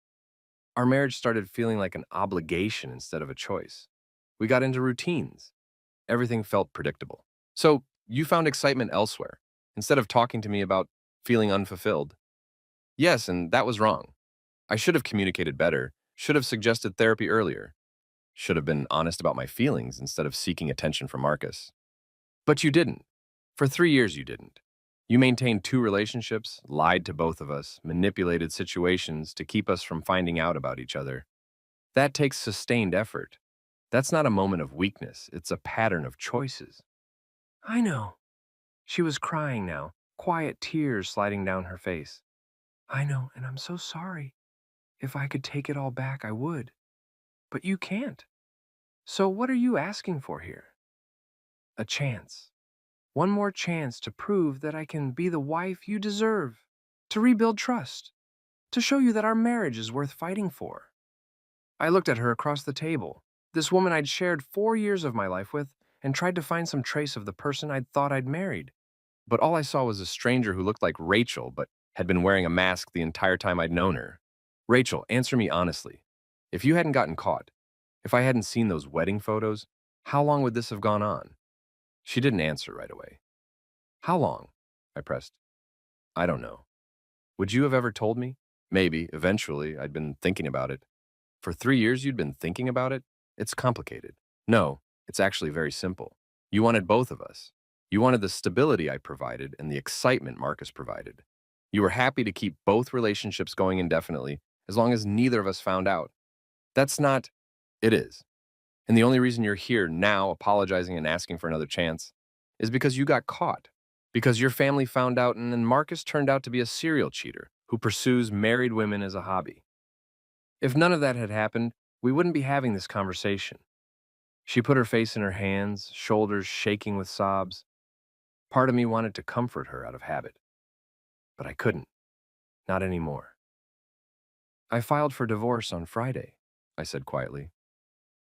our marriage started feeling like an obligation instead of a choice. We got into routines. Everything felt predictable. So you found excitement elsewhere, instead of talking to me about feeling unfulfilled. Yes, and that was wrong. I should have communicated better, should have suggested therapy earlier, should have been honest about my feelings instead of seeking attention from Marcus. But you didn't. For 3 years, you didn't. You maintained 2 relationships, lied to both of us, manipulated situations to keep us from finding out about each other. That takes sustained effort. That's not a moment of weakness, it's a pattern of choices. I know. She was crying now, quiet tears sliding down her face. I know, and I'm so sorry. If I could take it all back, I would. But you can't. So what are you asking for here? A chance. One more chance to prove that I can be the wife you deserve. To rebuild trust. To show you that our marriage is worth fighting for. I looked at her across the table, this woman I'd shared 4 years of my life with, and tried to find some trace of the person I'd thought I'd married. But all I saw was a stranger who looked like Rachel, but had been wearing a mask the entire time I'd known her. Rachel, answer me honestly. If you hadn't gotten caught, if I hadn't seen those wedding photos, how long would this have gone on? She didn't answer right away. How long? I pressed. I don't know. Would you have ever told me? Maybe, eventually, I'd been thinking about it. For 3 years you'd been thinking about it? It's complicated. No, it's actually very simple. You wanted both of us. You wanted the stability I provided and the excitement Marcus provided. You were happy to keep both relationships going indefinitely as long as neither of us found out. That's not... It is. And the only reason you're here now apologizing and asking for another chance is because you got caught. Because your family found out and then Marcus turned out to be a serial cheater who pursues married women as a hobby. If none of that had happened, we wouldn't be having this conversation. She put her face in her hands, shoulders shaking with sobs. Part of me wanted to comfort her out of habit, but I couldn't. Not anymore. I filed for divorce on Friday, I said quietly.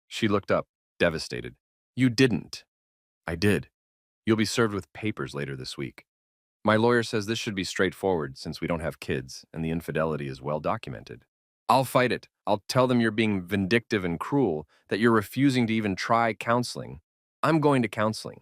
She looked up, devastated. You didn't. I did. You'll be served with papers later this week. My lawyer says this should be straightforward since we don't have kids and the infidelity is well documented. I'll fight it. I'll tell them you're being vindictive and cruel, that you're refusing to even try counseling. I'm going to counseling.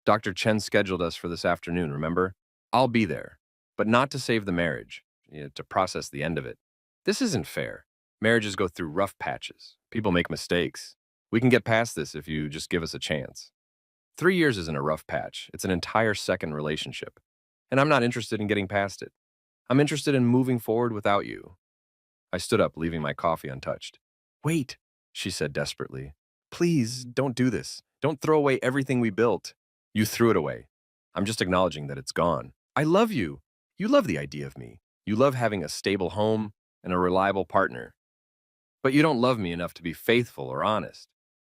Dr. Chen scheduled us for this afternoon, remember? I'll be there, but not to save the marriage, to process the end of it. This isn't fair. Marriages go through rough patches. People make mistakes. We can get past this if you just give us a chance. 3 years isn't a rough patch. It's an entire second relationship. And I'm not interested in getting past it. I'm interested in moving forward without you. I stood up, leaving my coffee untouched. Wait, she said desperately. Please, don't do this. Don't throw away everything we built. You threw it away. I'm just acknowledging that it's gone. I love you. You love the idea of me. You love having a stable home and a reliable partner. But you don't love me enough to be faithful or honest.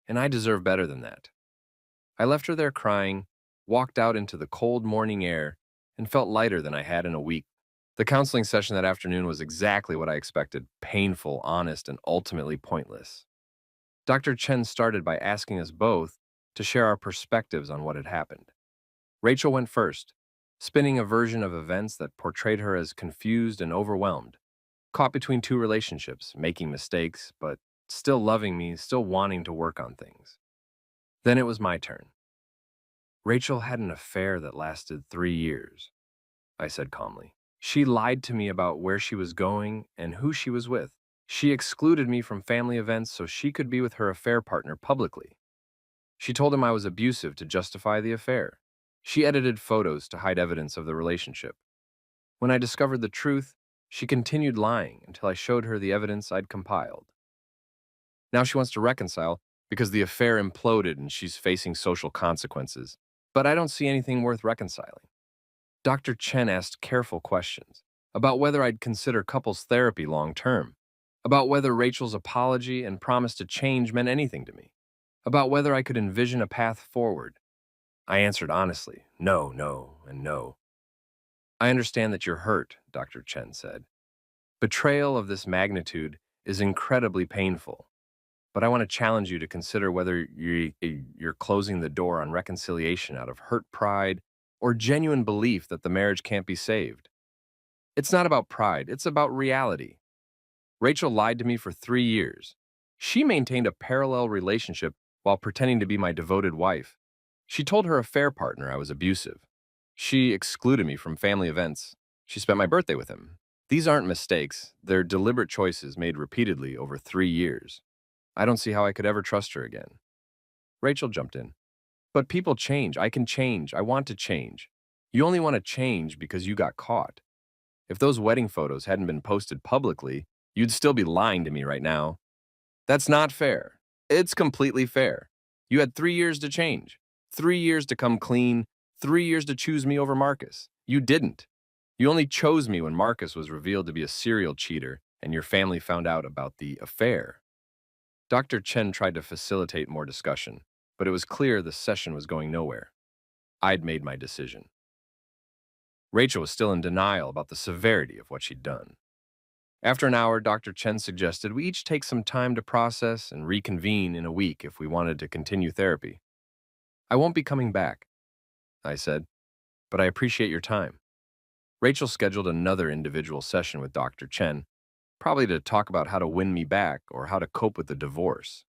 And I deserve better than that. I left her there crying, walked out into the cold morning air, and felt lighter than I had in a week. The counseling session that afternoon was exactly what I expected, painful, honest, and ultimately pointless. Dr. Chen started by asking us both to share our perspectives on what had happened. Rachel went first, spinning a version of events that portrayed her as confused and overwhelmed, caught between two relationships, making mistakes, but still loving me, still wanting to work on things. Then it was my turn. Rachel had an affair that lasted 3 years, I said calmly. She lied to me about where she was going and who she was with. She excluded me from family events so she could be with her affair partner publicly. She told him I was abusive to justify the affair. She edited photos to hide evidence of the relationship. When I discovered the truth, she continued lying until I showed her the evidence I'd compiled. Now she wants to reconcile because the affair imploded and she's facing social consequences. But I don't see anything worth reconciling. Dr. Chen asked careful questions about whether I'd consider couples therapy long term, about whether Rachel's apology and promise to change meant anything to me, about whether I could envision a path forward. I answered honestly, no, no, and no. I understand that you're hurt, Dr. Chen said. Betrayal of this magnitude is incredibly painful, but I want to challenge you to consider whether you're closing the door on reconciliation out of hurt pride or genuine belief that the marriage can't be saved. It's not about pride, it's about reality. Rachel lied to me for 3 years. She maintained a parallel relationship while pretending to be my devoted wife. She told her affair partner I was abusive. She excluded me from family events. She spent my birthday with him. These aren't mistakes, they're deliberate choices made repeatedly over 3 years. I don't see how I could ever trust her again. Rachel jumped in. But people change. I can change. I want to change. You only want to change because you got caught. If those wedding photos hadn't been posted publicly, you'd still be lying to me right now. That's not fair. It's completely fair. You had 3 years to change, 3 years to come clean, 3 years to choose me over Marcus. You didn't. You only chose me when Marcus was revealed to be a serial cheater and your family found out about the affair. Dr. Chen tried to facilitate more discussion, but it was clear the session was going nowhere. I'd made my decision. Rachel was still in denial about the severity of what she'd done. After an hour, Dr. Chen suggested we each take some time to process and reconvene in a week if we wanted to continue therapy. I won't be coming back, I said, but I appreciate your time. Rachel scheduled another individual session with Dr. Chen, probably to talk about how to win me back or how to cope with the divorce.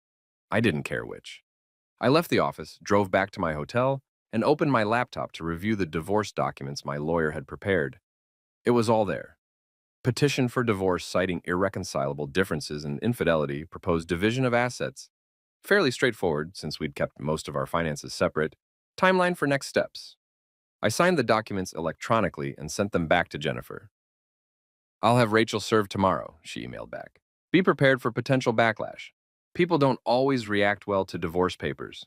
I didn't care which. I left the office, drove back to my hotel, and opened my laptop to review the divorce documents my lawyer had prepared. It was all there. Petition for divorce citing irreconcilable differences in infidelity, proposed division of assets. Fairly straightforward since we'd kept most of our finances separate. Timeline for next steps. I signed the documents electronically and sent them back to Jennifer. I'll have Rachel served tomorrow, she emailed back. Be prepared for potential backlash. People don't always react well to divorce papers.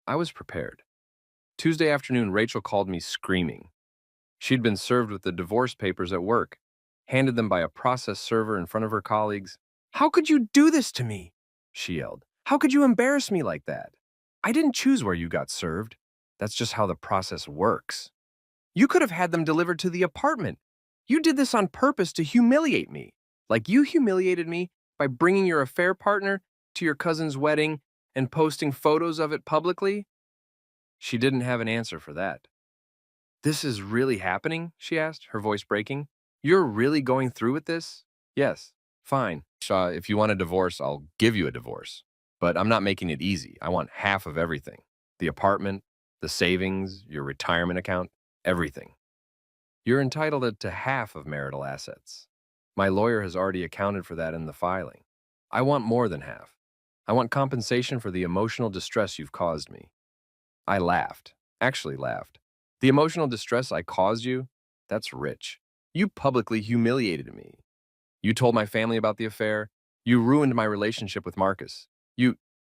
I was prepared. Tuesday afternoon, Rachel called me screaming. She'd been served with the divorce papers at work. handed them by a process server in front of her colleagues. "How could you do this to me?" she yelled. "How could you embarrass me like that? I didn't choose where you got served. That's just how the process works. You could have had them delivered to the apartment. You did this on purpose to humiliate me. Like you humiliated me by bringing your affair partner to your cousin's wedding and posting photos of it publicly." She didn't have an answer for that. "This is really happening?" she asked, her voice breaking. "You're really going through with this?" "Yes." "Fine. Shaw, if you want a divorce, I'll give you a divorce. But I'm not making it easy. I want half of everything. The apartment, the savings, your retirement account, everything. You're entitled to half of marital assets. My lawyer has already accounted for that in the filing. I want more than half. I want compensation for the emotional distress you've caused me." I laughed, actually laughed. "The emotional distress I caused you? That's rich. You publicly humiliated me. You told my family about the affair. You ruined my relationship with Marcus.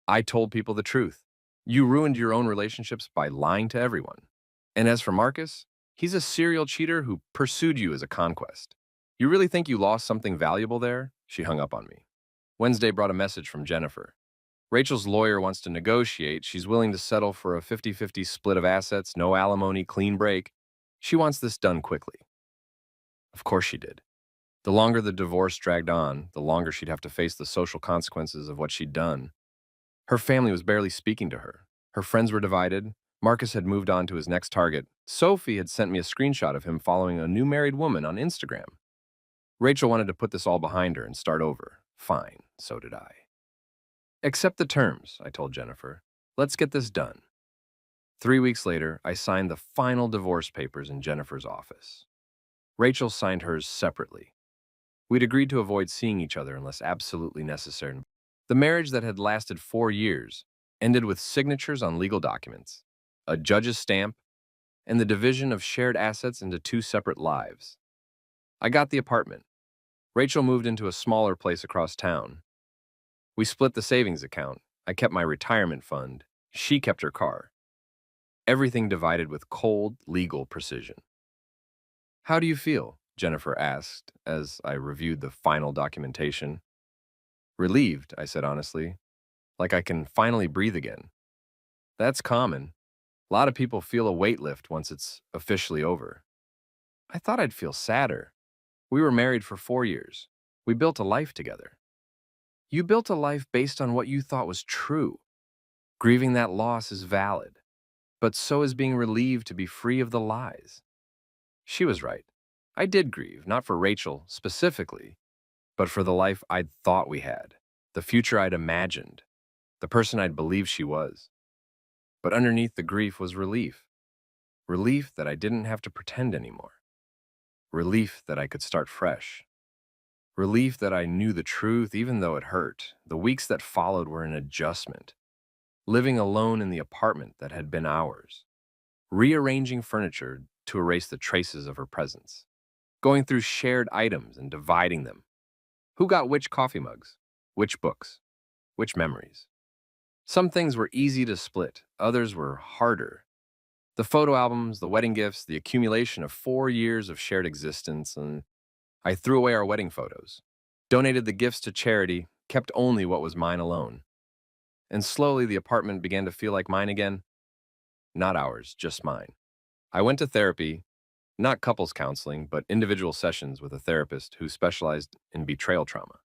I told people the truth. You ruined your own relationships by lying to everyone. And as for Marcus, he's a serial cheater who pursued you as a conquest. You really think you lost something valuable there?" She hung up on me. Wednesday brought a message from Jennifer. "Rachel's lawyer wants to negotiate. She's willing to settle for a 50-50 split of assets, no alimony, clean break. She wants this done quickly." Of course she did. The longer the divorce dragged on, the longer she'd have to face the social consequences of what she'd done. Her family was barely speaking to her. Her friends were divided. Marcus had moved on to his next target. Sophie had sent me a screenshot of him following a new married woman on Instagram. Rachel wanted to put this all behind her and start over. Fine, so did I. "Accept the terms," I told Jennifer. "Let's get this done." 3 weeks later, I signed the final divorce papers in Jennifer's office. Rachel signed hers separately. We'd agreed to avoid seeing each other unless absolutely necessary. The marriage that had lasted 4 years ended with signatures on legal documents, a judge's stamp, and the division of shared assets into two separate lives. I got the apartment. Rachel moved into a smaller place across town. We split the savings account. I kept my retirement fund. She kept her car. Everything divided with cold, legal precision. "How do you feel?" Jennifer asked as I reviewed the final documentation. "Relieved," I said honestly, "like I can finally breathe again." "That's common. A lot of people feel a weight lift once it's officially over." "I thought I'd feel sadder. We were married for 4 years. We built a life together." "You built a life based on what you thought was true. Grieving that loss is valid, but so is being relieved to be free of the lies." She was right. I did grieve, not for Rachel specifically, but for the life I'd thought we had, the future I'd imagined, the person I'd believed she was. But underneath the grief was relief. Relief that I didn't have to pretend anymore. Relief that I could start fresh. Relief that I knew the truth even though it hurt. The weeks that followed were an adjustment. Living alone in the apartment that had been ours. Rearranging furniture to erase the traces of her presence. Going through shared items and dividing them. Who got which coffee mugs? Which books? Which memories? Some things were easy to split, others were harder. The photo albums, the wedding gifts, the accumulation of 4 years of shared existence, and I threw away our wedding photos, donated the gifts to charity, kept only what was mine alone. And slowly the apartment began to feel like mine again. Not ours, just mine. I went to therapy, not couples counseling, but individual sessions with a therapist who specialized in betrayal trauma.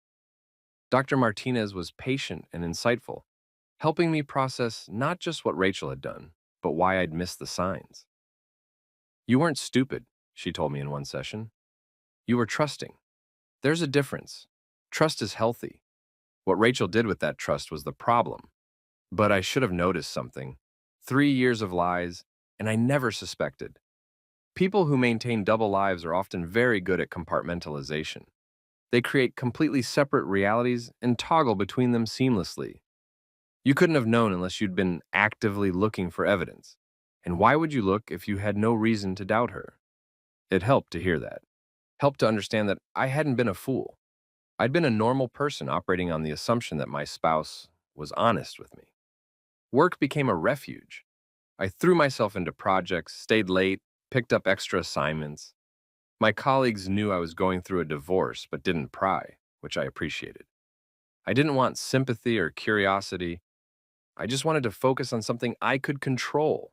Dr. Martinez was patient and insightful, helping me process not just what Rachel had done, but why I'd missed the signs. "You weren't stupid," she told me in one session. "You were trusting. There's a difference. Trust is healthy. What Rachel did with that trust was the problem. But I should have noticed something. 3 years of lies, and I never suspected. People who maintain double lives are often very good at compartmentalization. They create completely separate realities and toggle between them seamlessly. You couldn't have known unless you'd been actively looking for evidence. And why would you look if you had no reason to doubt her?" It helped to hear that. Helped to understand that I hadn't been a fool. I'd been a normal person operating on the assumption that my spouse was honest with me. Work became a refuge. I threw myself into projects, stayed late, picked up extra assignments. My colleagues knew I was going through a divorce but didn't pry, which I appreciated. I didn't want sympathy or curiosity. I just wanted to focus on something I could control.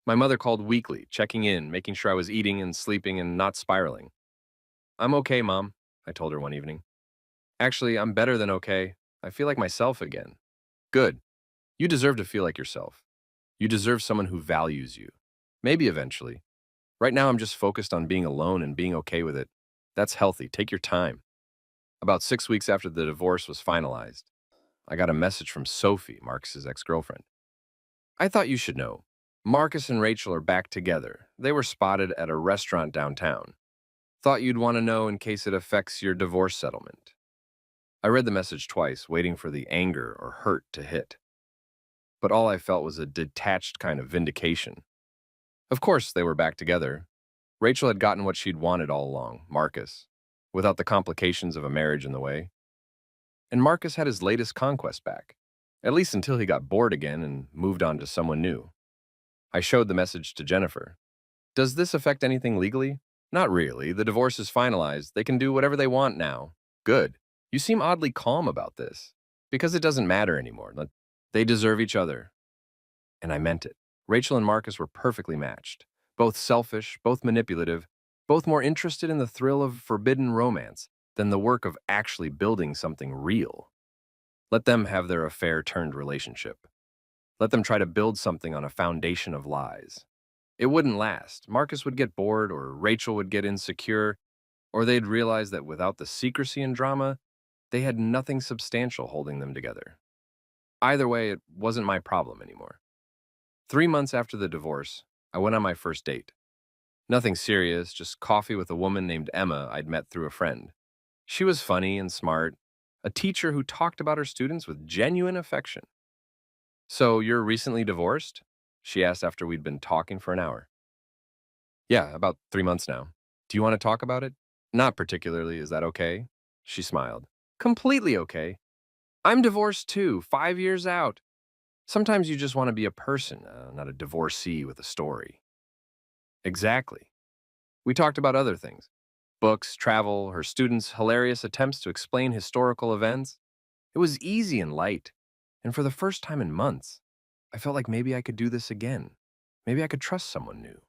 My mother called weekly, checking in, making sure I was eating and sleeping and not spiraling. I'm okay, Mom, I told her one evening. Actually, I'm better than okay. I feel like myself again. Good. You deserve to feel like yourself. You deserve someone who values you. Maybe eventually. Right now, I'm just focused on being alone and being okay with it. That's healthy. Take your time. About 6 weeks after the divorce was finalized, I got a message from Sophie, Marcus's ex-girlfriend. I thought you should know. Marcus and Rachel are back together. They were spotted at a restaurant downtown. Thought you'd want to know in case it affects your divorce settlement. I read the message twice, waiting for the anger or hurt to hit. But all I felt was a detached kind of vindication. Of course, they were back together. Rachel had gotten what she'd wanted all along, Marcus, without the complications of a marriage in the way. And Marcus had his latest conquest back, at least until he got bored again and moved on to someone new. I showed the message to Jennifer. Does this affect anything legally? Not really. The divorce is finalized. They can do whatever they want now. Good. You seem oddly calm about this. Because it doesn't matter anymore. They deserve each other. And I meant it. Rachel and Marcus were perfectly matched. Both selfish, both manipulative, both more interested in the thrill of forbidden romance than the work of actually building something real. Let them have their affair-turned relationship. Let them try to build something on a foundation of lies. It wouldn't last. Marcus would get bored, or Rachel would get insecure, or they'd realize that without the secrecy and drama, they had nothing substantial holding them together. Either way, it wasn't my problem anymore. 3 months after the divorce, I went on my first date. Nothing serious, just coffee with a woman named Emma I'd met through a friend. She was funny and smart, a teacher who talked about her students with genuine affection. So, you're recently divorced? She asked after we'd been talking for an hour. Yeah, about 3 months now. Do you want to talk about it? Not particularly, is that okay? She smiled. Completely okay. I'm divorced too, 5 years out. Sometimes you just want to be a person, not a divorcee with a story. Exactly. We talked about other things. Books, travel, her students' hilarious attempts to explain historical events. It was easy and light. And for the first time in months, I felt like maybe I could do this again. Maybe I could trust someone new.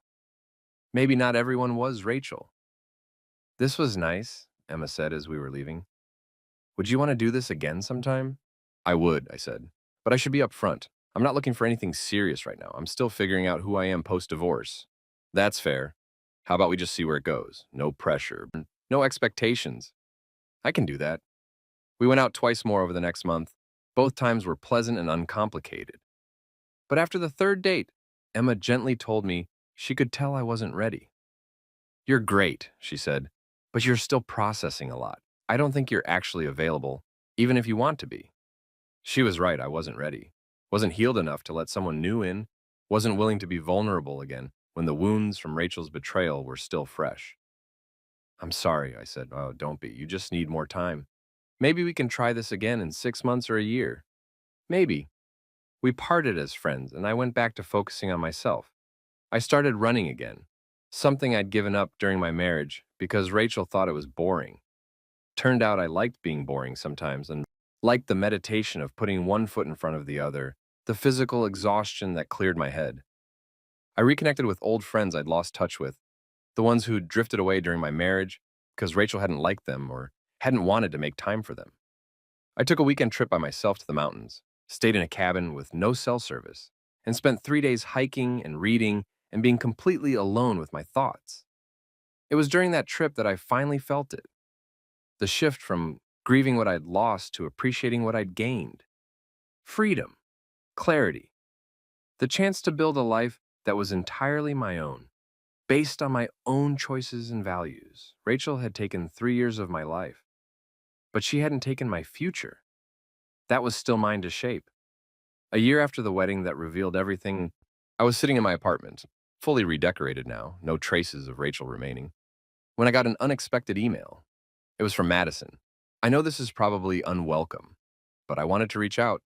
Maybe not everyone was Rachel. This was nice, Emma said as we were leaving. Would you want to do this again sometime? I would, I said. But I should be upfront. I'm not looking for anything serious right now. I'm still figuring out who I am post-divorce. That's fair. How about we just see where it goes? No pressure. No expectations. I can do that. We went out twice more over the next month. Both times were pleasant and uncomplicated. But after the third date, Emma gently told me she could tell I wasn't ready. You're great, she said, but you're still processing a lot. I don't think you're actually available, even if you want to be. She was right, I wasn't ready. Wasn't healed enough to let someone new in. Wasn't willing to be vulnerable again when the wounds from Rachel's betrayal were still fresh. I'm sorry, I said. Oh, don't be. You just need more time. Maybe we can try this again in 6 months or a year. Maybe. We parted as friends, and I went back to focusing on myself. I started running again, something I'd given up during my marriage because Rachel thought it was boring. Turned out I liked being boring sometimes and liked the meditation of putting one foot in front of the other, the physical exhaustion that cleared my head. I reconnected with old friends I'd lost touch with, the ones who'd drifted away during my marriage because Rachel hadn't liked them or hadn't wanted to make time for them. I took a weekend trip by myself to the mountains, stayed in a cabin with no cell service, and spent 3 days hiking and reading and being completely alone with my thoughts. It was during that trip that I finally felt it. The shift from grieving what I'd lost to appreciating what I'd gained. Freedom, clarity, the chance to build a life that was entirely my own, based on my own choices and values. Rachel had taken 3 years of my life, but she hadn't taken my future. That was still mine to shape. A year after the wedding that revealed everything, I was sitting in my apartment, fully redecorated now, no traces of Rachel remaining, when I got an unexpected email. It was from Madison. I know this is probably unwelcome, but I wanted to reach out.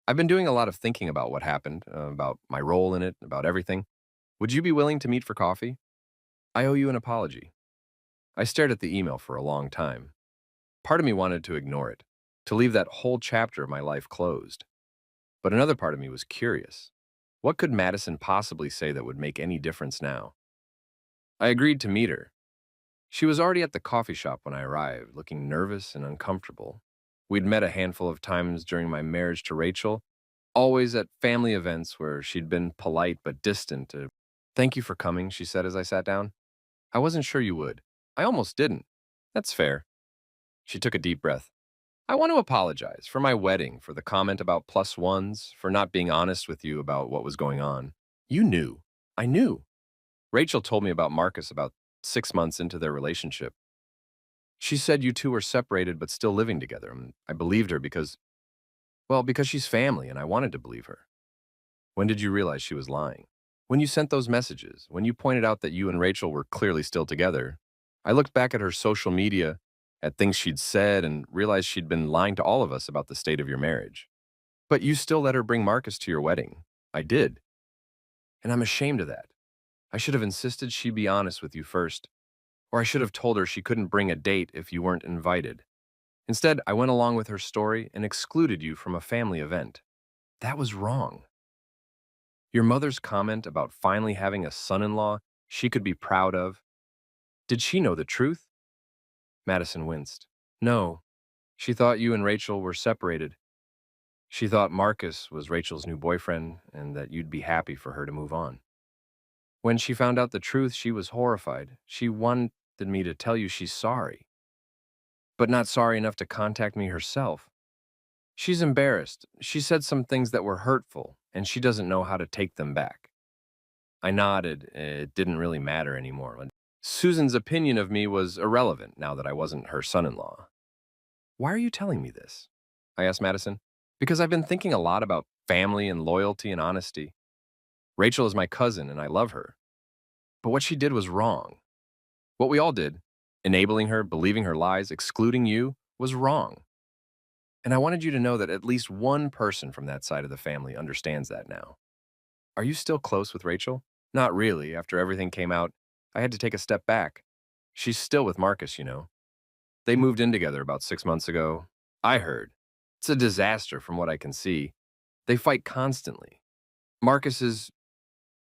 I've been doing a lot of thinking about what happened, about my role in it, about everything. Would you be willing to meet for coffee? I owe you an apology. I stared at the email for a long time. Part of me wanted to ignore it, to leave that whole chapter of my life closed. But another part of me was curious. What could Madison possibly say that would make any difference now? I agreed to meet her. She was already at the coffee shop when I arrived, looking nervous and uncomfortable. We'd met a handful of times during my marriage to Rachel, always at family events where she'd been polite but distant. Thank you for coming, she said as I sat down. I wasn't sure you would. I almost didn't. That's fair. She took a deep breath. I want to apologize for my wedding, for the comment about plus ones, for not being honest with you about what was going on. You knew. I knew. Rachel told me about Marcus about 6 months into their relationship. She said you two were separated but still living together, and I believed her because she's family and I wanted to believe her. When did you realize she was lying? When you sent those messages, when you pointed out that you and Rachel were clearly still together, I looked back at her social media, at things she'd said, and realized she'd been lying to all of us about the state of your marriage. But you still let her bring Marcus to your wedding. I did. And I'm ashamed of that. I should have insisted she be honest with you first, or I should have told her she couldn't bring a date if you weren't invited. Instead, I went along with her story and excluded you from a family event. That was wrong. Your mother's comment about finally having a son-in-law she could be proud of, did she know the truth? Madison winced. No, she thought you and Rachel were separated. She thought Marcus was Rachel's new boyfriend and that you'd be happy for her to move on. When she found out the truth, she was horrified. She wanted me to tell you she's sorry, but not sorry enough to contact me herself. She's embarrassed. She said some things that were hurtful, and she doesn't know how to take them back. I nodded. It didn't really matter anymore. Susan's opinion of me was irrelevant now that I wasn't her son-in-law. Why are you telling me this? I asked Madison. Because I've been thinking a lot about family and loyalty and honesty. Rachel is my cousin, and I love her. But what she did was wrong. What we all did, enabling her, believing her lies, excluding you, was wrong. And I wanted you to know that at least one person from that side of the family understands that now. Are you still close with Rachel? Not really. After everything came out, I had to take a step back. She's still with Marcus, you know. They moved in together about 6 months ago. I heard. It's a disaster from what I can see. They fight constantly. Marcus is,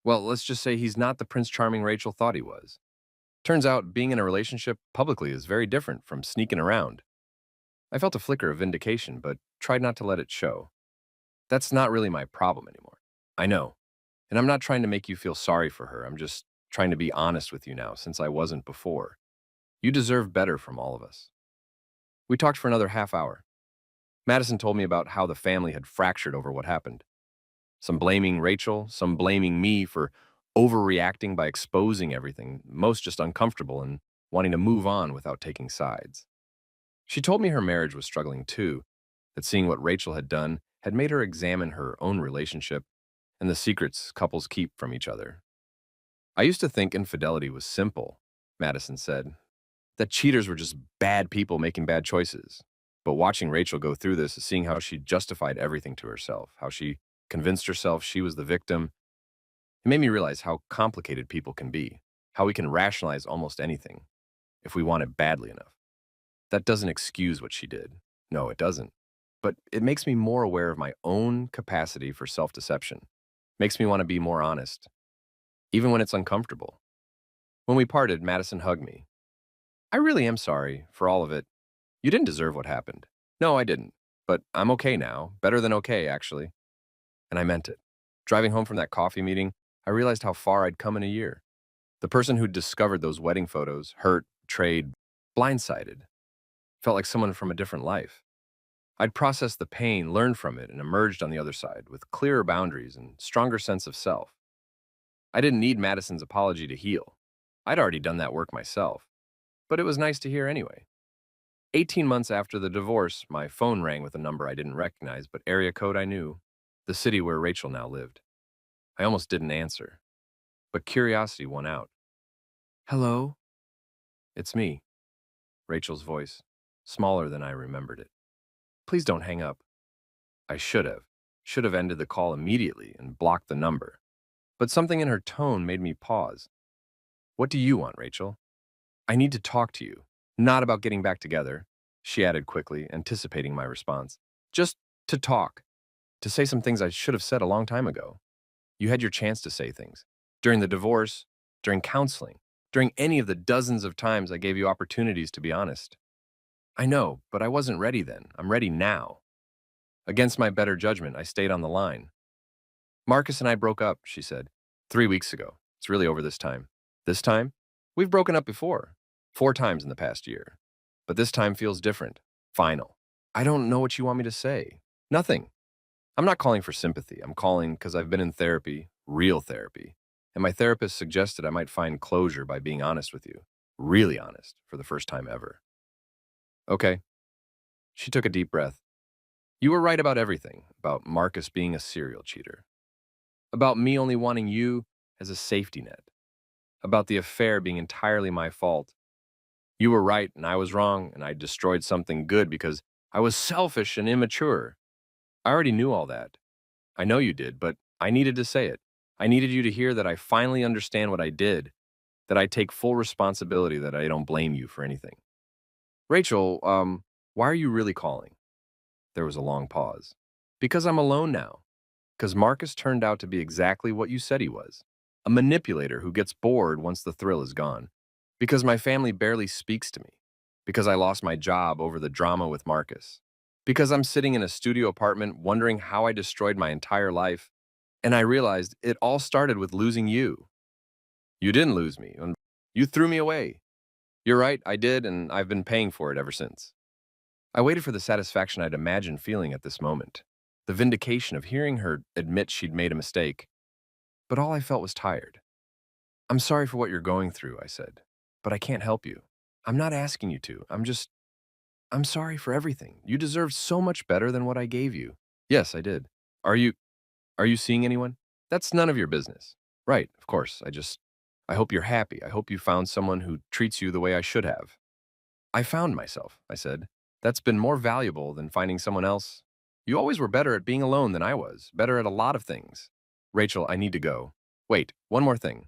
well, let's just say he's not the Prince Charming Rachel thought he was. Turns out being in a relationship publicly is very different from sneaking around. I felt a flicker of vindication, but tried not to let it show. That's not really my problem anymore. I know. And I'm not trying to make you feel sorry for her. I'm just trying to be honest with you now, since I wasn't before. You deserve better from all of us. We talked for another half hour. Madison told me about how the family had fractured over what happened. Some blaming Rachel, some blaming me for overreacting by exposing everything, most just uncomfortable and wanting to move on without taking sides. She told me her marriage was struggling too, that seeing what Rachel had done had made her examine her own relationship and the secrets couples keep from each other. I used to think infidelity was simple, Madison said, that cheaters were just bad people making bad choices. But watching Rachel go through this, seeing how she justified everything to herself, how she convinced herself she was the victim, it made me realize how complicated people can be, how we can rationalize almost anything if we want it badly enough. That doesn't excuse what she did. No, it doesn't. But it makes me more aware of my own capacity for self-deception. Makes me want to be more honest, even when it's uncomfortable. When we parted, Madison hugged me. I really am sorry for all of it. You didn't deserve what happened. No, I didn't. But I'm okay now. Better than okay, actually. And I meant it. Driving home from that coffee meeting, I realized how far I'd come in a year. The person who'd discovered those wedding photos, hurt, betrayed, blindsided, felt like someone from a different life. I'd processed the pain, learned from it, and emerged on the other side with clearer boundaries and stronger sense of self. I didn't need Madison's apology to heal. I'd already done that work myself. But it was nice to hear anyway. 18 months after the divorce, my phone rang with a number I didn't recognize, but area code I knew, the city where Rachel now lived. I almost didn't answer, but curiosity won out. Hello? It's me, Rachel's voice, smaller than I remembered it. Please don't hang up. I should have ended the call immediately and blocked the number. But something in her tone made me pause. What do you want, Rachel? I need to talk to you. Not about getting back together, she added quickly, anticipating my response. Just to talk, to say some things I should have said a long time ago. You had your chance to say things. During the divorce, during counseling, during any of the dozens of times I gave you opportunities to be honest. I know, but I wasn't ready then. I'm ready now. Against my better judgment, I stayed on the line. Marcus and I broke up, she said, 3 weeks ago. It's really over this time. This time? We've broken up before, 4 times in the past year. But this time feels different. Final. I don't know what you want me to say. Nothing. I'm not calling for sympathy. I'm calling because I've been in therapy, real therapy. And my therapist suggested I might find closure by being honest with you. Really honest, for the first time ever. Okay. She took a deep breath. You were right about everything, about Marcus being a serial cheater, about me only wanting you as a safety net, about the affair being entirely my fault. You were right and I was wrong, and I destroyed something good because I was selfish and immature. I already knew all that. I know you did, but I needed to say it. I needed you to hear that I finally understand what I did, that I take full responsibility, that I don't blame you for anything. Rachel, why are you really calling? There was a long pause. Because I'm alone now. Because Marcus turned out to be exactly what you said he was. A manipulator who gets bored once the thrill is gone. Because my family barely speaks to me. Because I lost my job over the drama with Marcus. Because I'm sitting in a studio apartment wondering how I destroyed my entire life. And I realized it all started with losing you. You didn't lose me, and you threw me away. You're right, I did, and I've been paying for it ever since. I waited for the satisfaction I'd imagined feeling at this moment, the vindication of hearing her admit she'd made a mistake. But all I felt was tired. I'm sorry for what you're going through, I said, but I can't help you. I'm not asking you to. I'm sorry for everything. You deserve so much better than what I gave you. Yes, I did. Are you, are you seeing anyone? That's none of your business. Right, of course. I hope you're happy. I hope you found someone who treats you the way I should have. I found myself, I said. That's been more valuable than finding someone else. You always were better at being alone than I was, better at a lot of things. Rachel, I need to go. Wait, one more thing.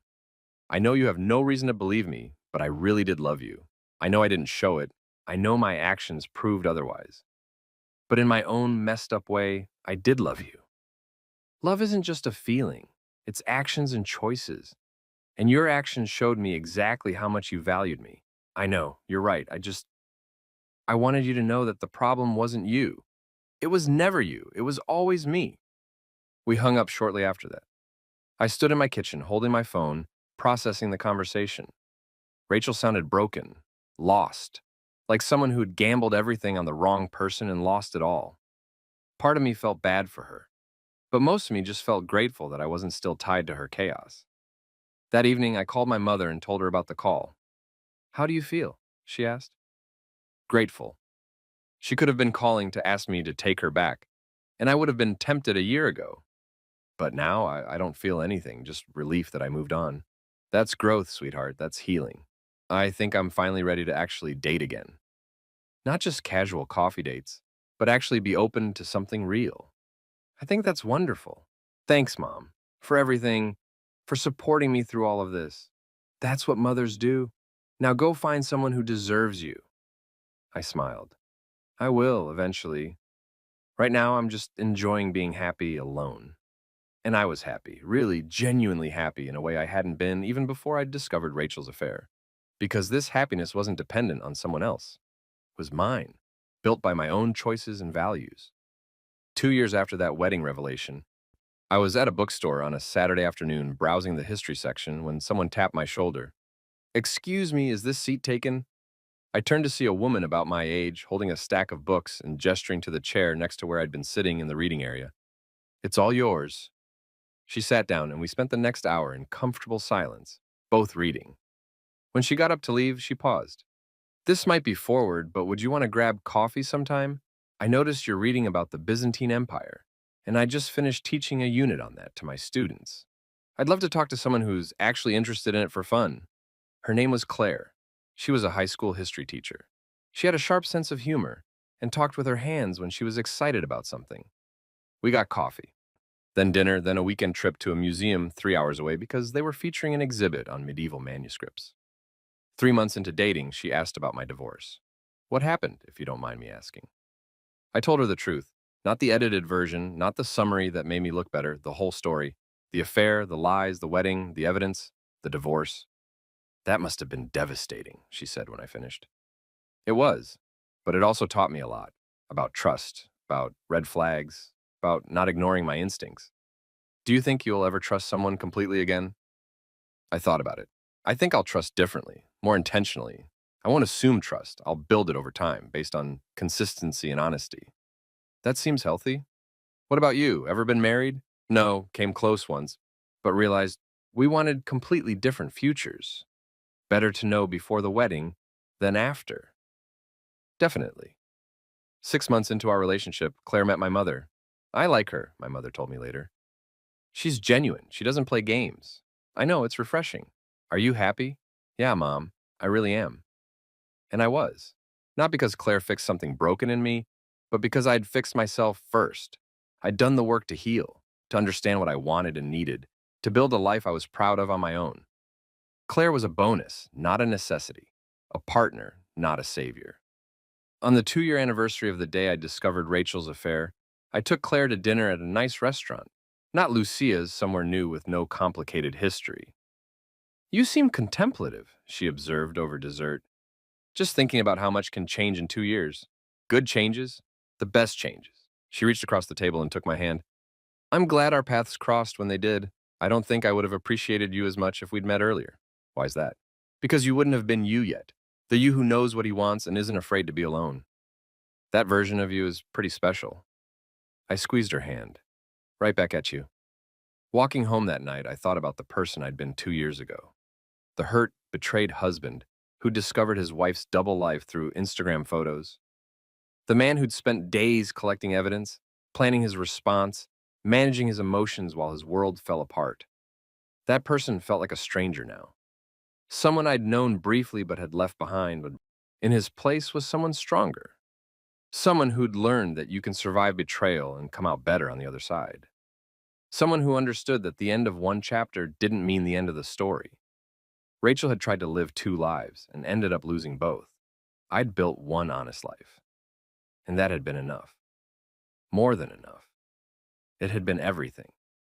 I know you have no reason to believe me, but I really did love you. I know I didn't show it. I know my actions proved otherwise. But in my own messed up way, I did love you. Love isn't just a feeling, it's actions and choices. And your actions showed me exactly how much you valued me. I know, you're right. I wanted you to know that the problem wasn't you. It was never you. It was always me. We hung up shortly after that. I stood in my kitchen, holding my phone, processing the conversation. Rachel sounded broken, lost, like someone who'd gambled everything on the wrong person and lost it all. Part of me felt bad for her, but most of me just felt grateful that I wasn't still tied to her chaos. That evening, I called my mother and told her about the call. How do you feel? She asked. Grateful. She could have been calling to ask me to take her back, and I would have been tempted a year ago. But now I don't feel anything, just relief that I moved on. That's growth, sweetheart. That's healing. I think I'm finally ready to actually date again. Not just casual coffee dates, but actually be open to something real. I think that's wonderful. Thanks, Mom, for everything, for supporting me through all of this. That's what mothers do. Now go find someone who deserves you. I smiled. I will, eventually. Right now, I'm just enjoying being happy alone. And I was happy, really genuinely happy in a way I hadn't been even before I'd discovered Rachel's affair. Because this happiness wasn't dependent on someone else. It was mine, built by my own choices and values. 2 years after that wedding revelation, I was at a bookstore on a Saturday afternoon browsing the history section when someone tapped my shoulder. Excuse me, is this seat taken? I turned to see a woman about my age holding a stack of books and gesturing to the chair next to where I'd been sitting in the reading area. It's all yours. She sat down and we spent the next hour in comfortable silence, both reading. When she got up to leave, she paused. This might be forward, but would you want to grab coffee sometime? I noticed you're reading about the Byzantine Empire, and I just finished teaching a unit on that to my students. I'd love to talk to someone who's actually interested in it for fun. Her name was Claire. She was a high school history teacher. She had a sharp sense of humor and talked with her hands when she was excited about something. We got coffee, then dinner, then a weekend trip to a museum 3 hours away because they were featuring an exhibit on medieval manuscripts. 3 months into dating, she asked about my divorce. What happened, if you don't mind me asking? I told her the truth. Not the edited version, not the summary that made me look better, the whole story. The affair, the lies, the wedding, the evidence, the divorce. That must have been devastating, she said when I finished. It was, but it also taught me a lot about trust, about red flags, about not ignoring my instincts. Do you think you'll ever trust someone completely again? I thought about it. I think I'll trust differently, more intentionally. I won't assume trust. I'll build it over time based on consistency and honesty. That seems healthy. What about you? Ever been married? No, came close once, but realized we wanted completely different futures. Better to know before the wedding than after. Definitely. 6 months into our relationship, Claire met my mother. I like her, my mother told me later. She's genuine. She doesn't play games. I know, it's refreshing. Are you happy? Yeah, Mom, I really am. And I was. Not because Claire fixed something broken in me, but because I'd fixed myself first. I'd done the work to heal, to understand what I wanted and needed, to build a life I was proud of on my own. Claire was a bonus, not a necessity, a partner, not a savior. On the 2-year anniversary of the day I discovered Rachel's affair, I took Claire to dinner at a nice restaurant, not Lucia's, somewhere new with no complicated history. You seem contemplative, she observed over dessert. Just thinking about how much can change in 2 years. Good changes, the best changes. She reached across the table and took my hand. I'm glad our paths crossed when they did. I don't think I would have appreciated you as much if we'd met earlier. Why's that? Because you wouldn't have been you yet. The you who knows what he wants and isn't afraid to be alone. That version of you is pretty special. I squeezed her hand. Right back at you. Walking home that night, I thought about the person I'd been 2 years ago. The hurt, betrayed husband who discovered his wife's double life through Instagram photos. The man who'd spent days collecting evidence, planning his response, managing his emotions while his world fell apart. That person felt like a stranger now. Someone I'd known briefly but had left behind, but in his place was someone stronger. Someone who'd learned that you can survive betrayal and come out better on the other side. Someone who understood that the end of one chapter didn't mean the end of the story. Rachel had tried to live 2 lives and ended up losing both. I'd built one honest life, and that had been enough. More than enough. It had been everything.